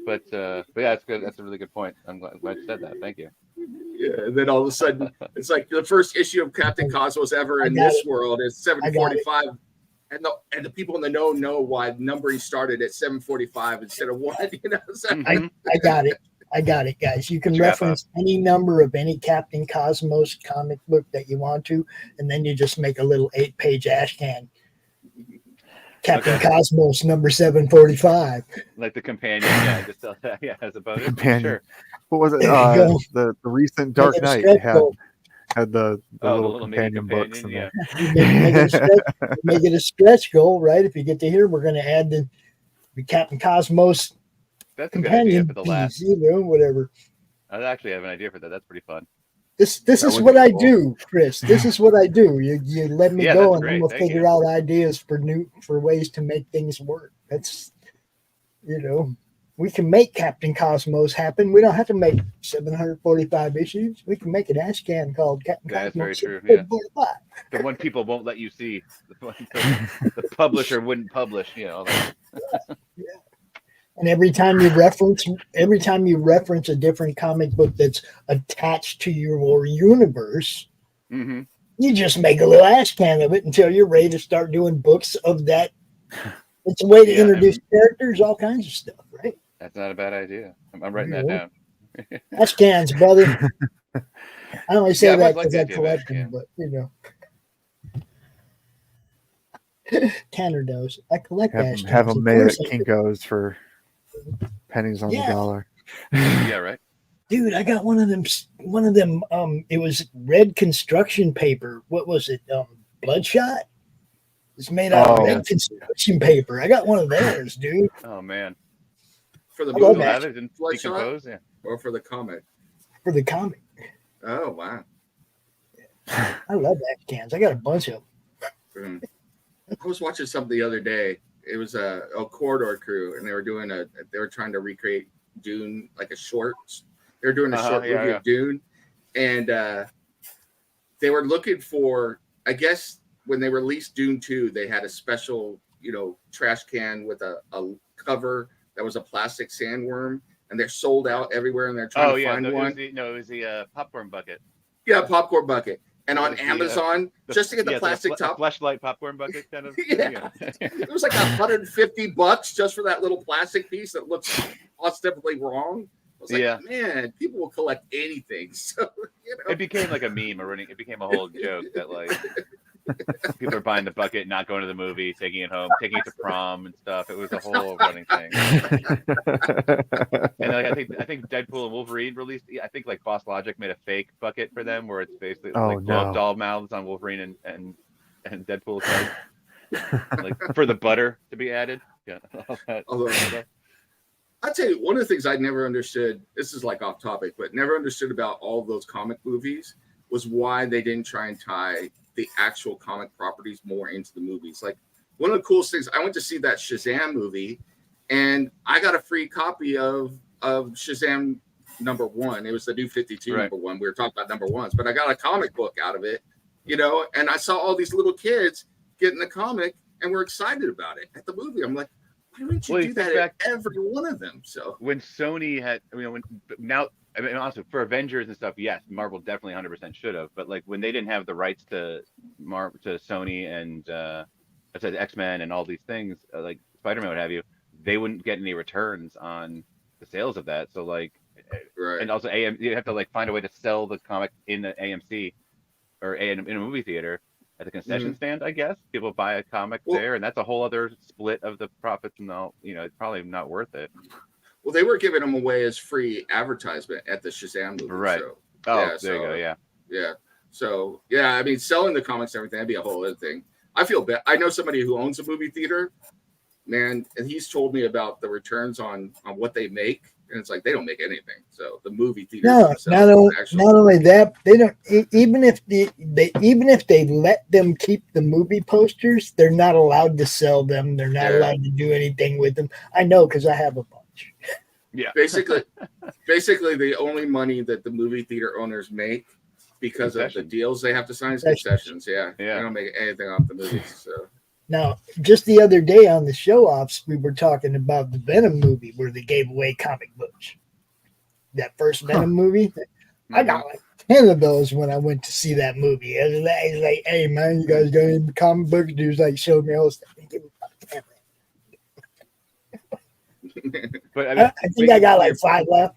But yeah, that's good. That's a really good point. I'm glad you said that. Thank you. Yeah, and then all of a sudden, it's like the first issue of Captain Cosmos ever in this world is 745, and the people in the know why numbering started at 745 instead of 1. So I got it, guys. You can reference any number of any Captain Cosmos comic book that you want to, and then you just make a little 8-page ashcan. Captain Cosmos number 745. Like the companion, just as a bonus. Companion. Sure. What was it? The recent Dark Knight had the little companion books. Yeah. Make it a stretch goal, right? If you get to here, we're going to add the Captain Cosmos companion for the last. Whatever. I actually have an idea for that. That's pretty fun. This is what I do, Chris. This is what I do. You let me go, and I'm gonna figure out ideas for ways to make things work. That's You know, we can make Captain Cosmos happen. We don't have to make 745 issues. We can make an ASCAN called Captain That's very Cosmos. true. Yeah. 745. The one people won't let you see. The publisher wouldn't publish. You know. Like, And every time you reference a different comic book that's attached to your universe, mm-hmm. you just make a little ASCAN of it until you're ready to start doing books of that. It's a way to introduce characters, all kinds of stuff, right? That's not a bad idea. I'm writing that down. ASCANs, brother. I only say that like because I the idea of collect ASCAN. them, but you know. Tanner does. I collect ASCANs. Have them Of made at course I do. Kinko's for pennies on the dollar. Yeah, right. Dude, I got one of them. It was red construction paper. What was it? Bloodshot. It's made out of red construction paper. I got one of theirs, dude. Oh man. For the I love movie, that. It didn't Bloodshot? decompose. Yeah. or for the comic? For the comic. Oh wow. I love ASCANs. I got a bunch of them. I was watching something the other day. It was a Corridor Crew, and they were trying to recreate Dune, like a short. They were doing a short movie of Dune, and they were looking for. I guess when they released Dune 2, they had a special, trash can with a cover that was a plastic sandworm, and they're sold out everywhere, and they're trying to find one. It was the popcorn bucket. Yeah, popcorn bucket. And on Amazon, just to get the plastic top. Fleshlight popcorn bucket kind of. Yeah. It was like $150 just for that little plastic piece that looks ostensibly wrong. I was like, man, people will collect anything. So, It became like a meme, it became a whole joke that like people are buying the bucket, not going to the movie, taking it home, taking it to prom and stuff. It was a whole running thing. And like, I think Deadpool and Wolverine released. I think like Boss Logic made a fake bucket for them where it's basically doll mouths on Wolverine and Deadpool's head, like for the butter to be added. Yeah. Although, I'll tell you, one of the things I never understood. This is like off topic, but never understood about all those comic movies was why they didn't try and tie the actual comic properties more into the movies. Like one of the coolest things, I went to see that Shazam movie, and I got a free copy of Shazam #1. It was the New 52 #1. We were talking about #1s, but I got a comic book out of it, and I saw all these little kids getting the comic and were excited about it at the movie. I'm like, why didn't you do that at every one of them? So when Sony had, honestly, for Avengers and stuff, yes, Marvel definitely 100% should have. But like when they didn't have the rights to Sony and I said X-Men and all these things, like Spider-Man, what have you, they wouldn't get any returns on the sales of that. So like, and also you have to like find a way to sell the comic in the AMC or in a movie theater at the concession stand. I guess people buy a comic there, and that's a whole other split of the profits. And it's probably not worth it. Well, they were giving them away as free advertisement at the Shazam movie. Right. So, there you go. Yeah. Yeah. So, I mean, selling the comics and everything, that'd be a whole other thing. I feel bad. I know somebody who owns a movie theater, man, and he's told me about the returns on what they make. And it's like, they don't make anything. So the movie theater. No, not only that, they don't, even if they let them keep the movie posters, they're not allowed to sell them. They're not allowed to do anything with them. I know, because I have a bunch. Yeah. Basically, the only money that the movie theater owners make because of the deals they have to sign is concessions. Yeah. They don't make anything off the movies. So. Now, just the other day on the show-offs, we were talking about the Venom movie where they gave away comic books. That first Venom movie. I got like 10 of those when I went to see that movie. He's like, hey, man, you guys got any comic books? Dude's like, showed me all this stuff. But I think I got like 5 left.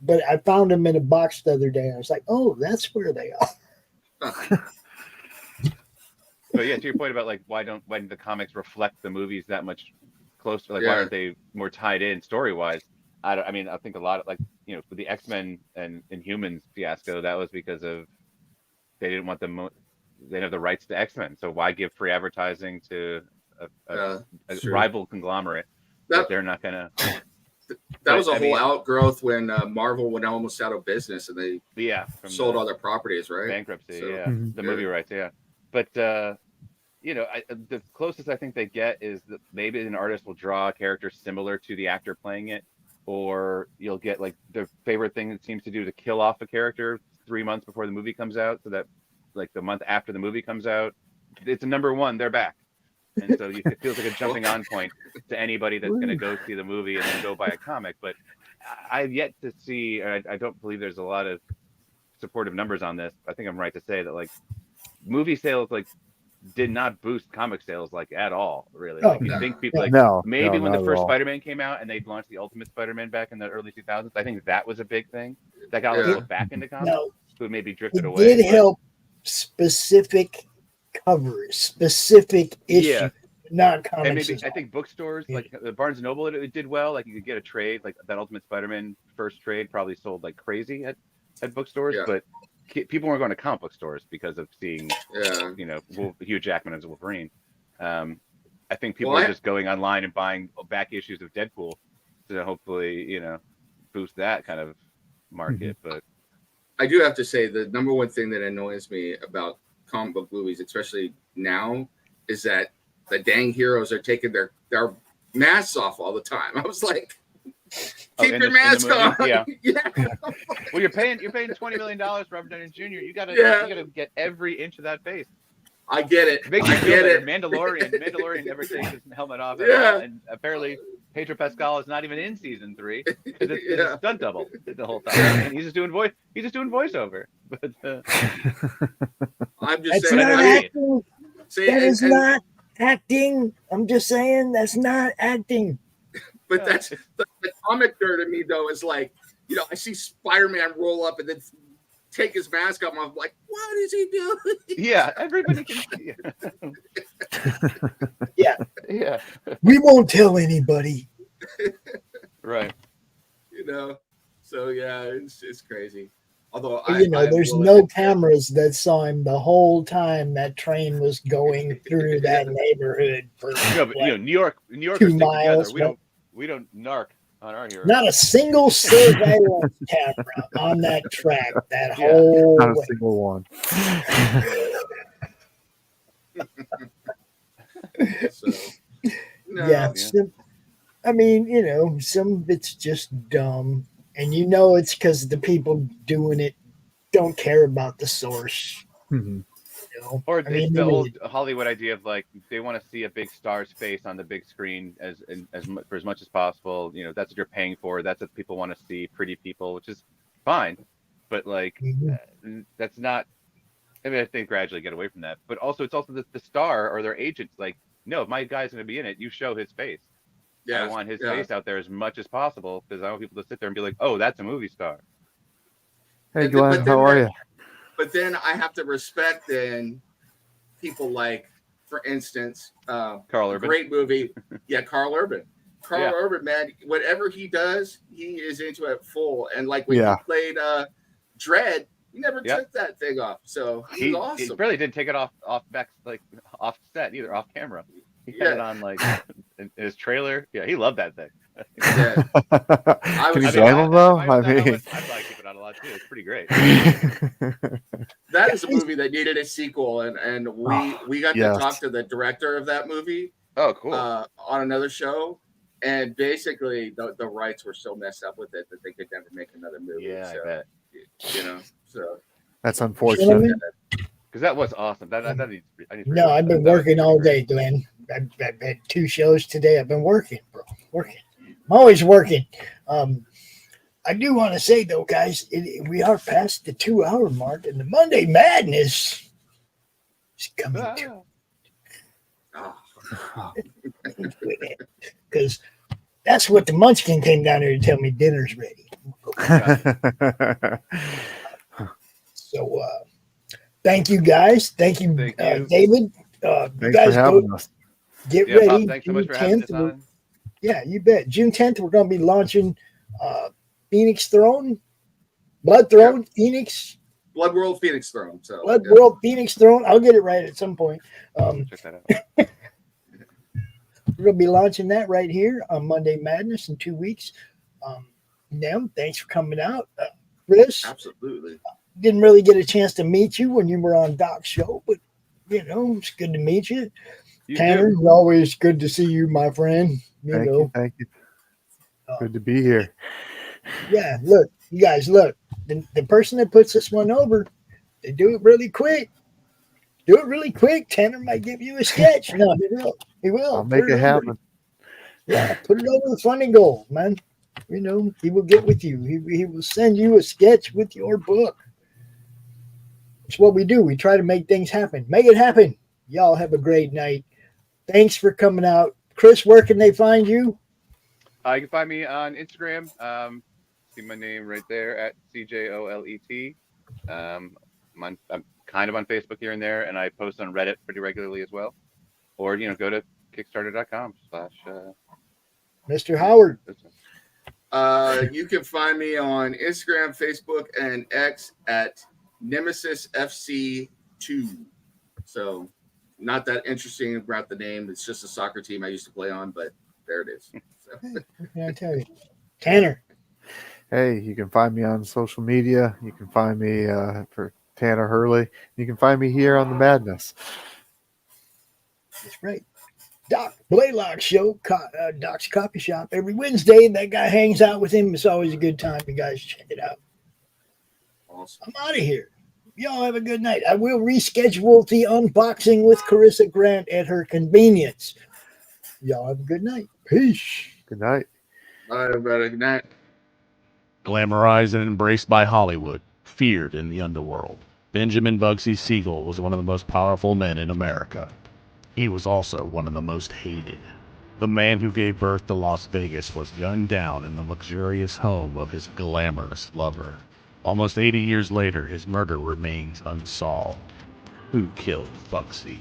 But I found them in a box the other day. I was like, oh, that's where they are. But yeah, to your point about like why don't the comics reflect the movies that much closer? Like why aren't they more tied in story wise? I think a lot of like for the X-Men and Inhumans fiasco, that was because of they didn't want them. They didn't have the rights to X-Men, so why give free advertising to a rival conglomerate that they're not gonna? That was a whole outgrowth when Marvel went almost out of business and they sold all their properties, right? Bankruptcy, So, the movie rights, But the closest I think they get is that maybe an artist will draw a character similar to the actor playing it, or you'll get like their favorite thing it seems to do to kill off a character 3 months before the movie comes out, so that like the month after the movie comes out, it's a #1, they're back. And so it feels like a jumping on point to anybody that's going to go see the movie and then go buy a comic. But I've yet to see, I don't believe there's a lot of supportive numbers on this. I think I'm right to say that like movie sales like did not boost comic sales like at all, really. Like you think people like maybe when the first Spider-Man came out and they launched the Ultimate Spider-Man back in the early 2000s, I think that was a big thing that got people back into comics who maybe drifted away. It did help specific covers, specific issues, not comics. And maybe I think bookstores like the Barnes and Noble, it did well. Like you could get a trade, like that Ultimate Spider-Man first trade probably sold like crazy at bookstores, but people weren't going to comic book stores because of seeing, Hugh Jackman as Wolverine. I think people are just going online and buying back issues of Deadpool to hopefully, boost that kind of market. But I do have to say the #1 thing that annoys me about comic book movies, especially now, is that the dang heroes are taking their masks off all the time. I was like, keep your mask on. Yeah. Well, you're paying $20 million for Robert Downey Jr. You gotta get every inch of that face. I get it. It makes you feel better. Mandalorian never takes his helmet off at all, and apparently Pedro Pascal is not even in season 3 because it's a stunt double the whole time, and he's just doing voiceover. But I'm just that's saying, not acting. That is not acting. I'm just saying that's not acting. But that's the comic nerd in me, though, is like, I see Spider-Man roll up and then take his mask off. I'm like, what is he doing? Yeah, everybody can see it. Yeah. We won't tell anybody. Right. So it's crazy. Although there's no cameras that saw him the whole time that train was going through that neighborhood for New York 2 miles. We don't narc on our hero. Not a single surveillance camera on that track. That whole not a single one. Some of it's just dumb, and it's because the people doing it don't care about the source. Mm-hmm. Or the old Hollywood idea of like they want to see a big star's face on the big screen for as much as possible. That's what you're paying for. That's what people want to see. Pretty people, which is fine, but like that's not. I mean, I think gradually get away from that. But also, it's also the star or their agents. Like, no, if my guy's going to be in it, you show his face. I want his face out there as much as possible because I want people to sit there and be like, "Oh, that's a movie star." Hey, Glenn, how are you? But then I have to respect then people like, for instance, Carl Urban. Great movie. Yeah, Carl Urban. Urban, man, whatever he does, he is into it full. And like when he played Dredd, he never took that thing off. So he's awesome. He really didn't take it off set either, off camera. He had it on like in his trailer. Yeah, he loved that thing. Can you blame him though? I'd probably keep it on a lot too. It's pretty great. That is a movie that needed a sequel, and we got to talk to the director of that movie. Oh, cool. On another show, and basically the rights were so messed up with it that they could never make another movie. Yeah, so, I bet. So that's unfortunate. Because that was awesome. I need I've been working all day, Glenn. I've had 2 shows today. I've been working, bro. I'm always working. I do want to say, though, guys, we are past the 2-hour mark, and the Monday Madness is coming to. Because that's what the Munchkin came down here to tell me dinner's ready. So, thank you, guys. Thank you, David. Thanks guys for having us. Get ready. Bob, thanks so much for having us on. Yeah, you bet. June 10th, we're going to be launching Phoenix Throne, Blood Throne, Phoenix. Blood World Phoenix Throne. So Blood World Phoenix Throne. I'll get it right at some point. Check that out. We're going to be launching that right here on Monday Madness in 2 weeks. Thanks for coming out. Chris. Absolutely. Didn't really get a chance to meet you when you were on Doc's show, but it's good to meet you. You Tanner, do. it's always good to see you, my friend. Thank you. Good to be here. Yeah, look, you guys, look. The person that puts this one over, they do it really quick. Do it really quick. Tanner might give you a sketch. No, he will. He will. I'll make it happen. Yeah, put it over the Funny Gold, man. He will get with you. He will send you a sketch with your book. It's what we do. We try to make things happen. Make it happen. Y'all have a great night. Thanks for coming out. Chris, where can they find you? You can find me on Instagram. See my name right there at CJOLET. I'm kind of on Facebook here and there, and I post on Reddit pretty regularly as well. Or, go to kickstarter.com/ Mr. Howard. You can find me on Instagram, Facebook, and X at Nemesis FC 2. So not that interesting about the name. It's just a soccer team I used to play on, but there it is. So. What can I tell you? Tanner. Hey, you can find me on social media. You can find me for Tanner Hurley. You can find me here on the Madness. That's right. Doc Blalock show, Doc's Coffee Shop every Wednesday. That guy hangs out with him. It's always a good time. You guys check it out. Awesome. I'm out of here. Y'all have a good night. I will reschedule the unboxing with Corissa Grant at her convenience. Y'all have a good night. Peace. Good night. All right, everybody. Good night. Glamorized and embraced by Hollywood, feared in the underworld, Benjamin Bugsy Siegel was one of the most powerful men in America. He was also one of the most hated. The man who gave birth to Las Vegas was gunned down in the luxurious home of his glamorous lover. Almost 80 years later, his murder remains unsolved. Who killed Bugsy?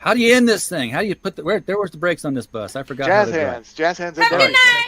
How do you end this thing? How do you put the where's the brakes on this bus? I forgot. Jazz how to drive. hands. Jazz hands. Have a good night.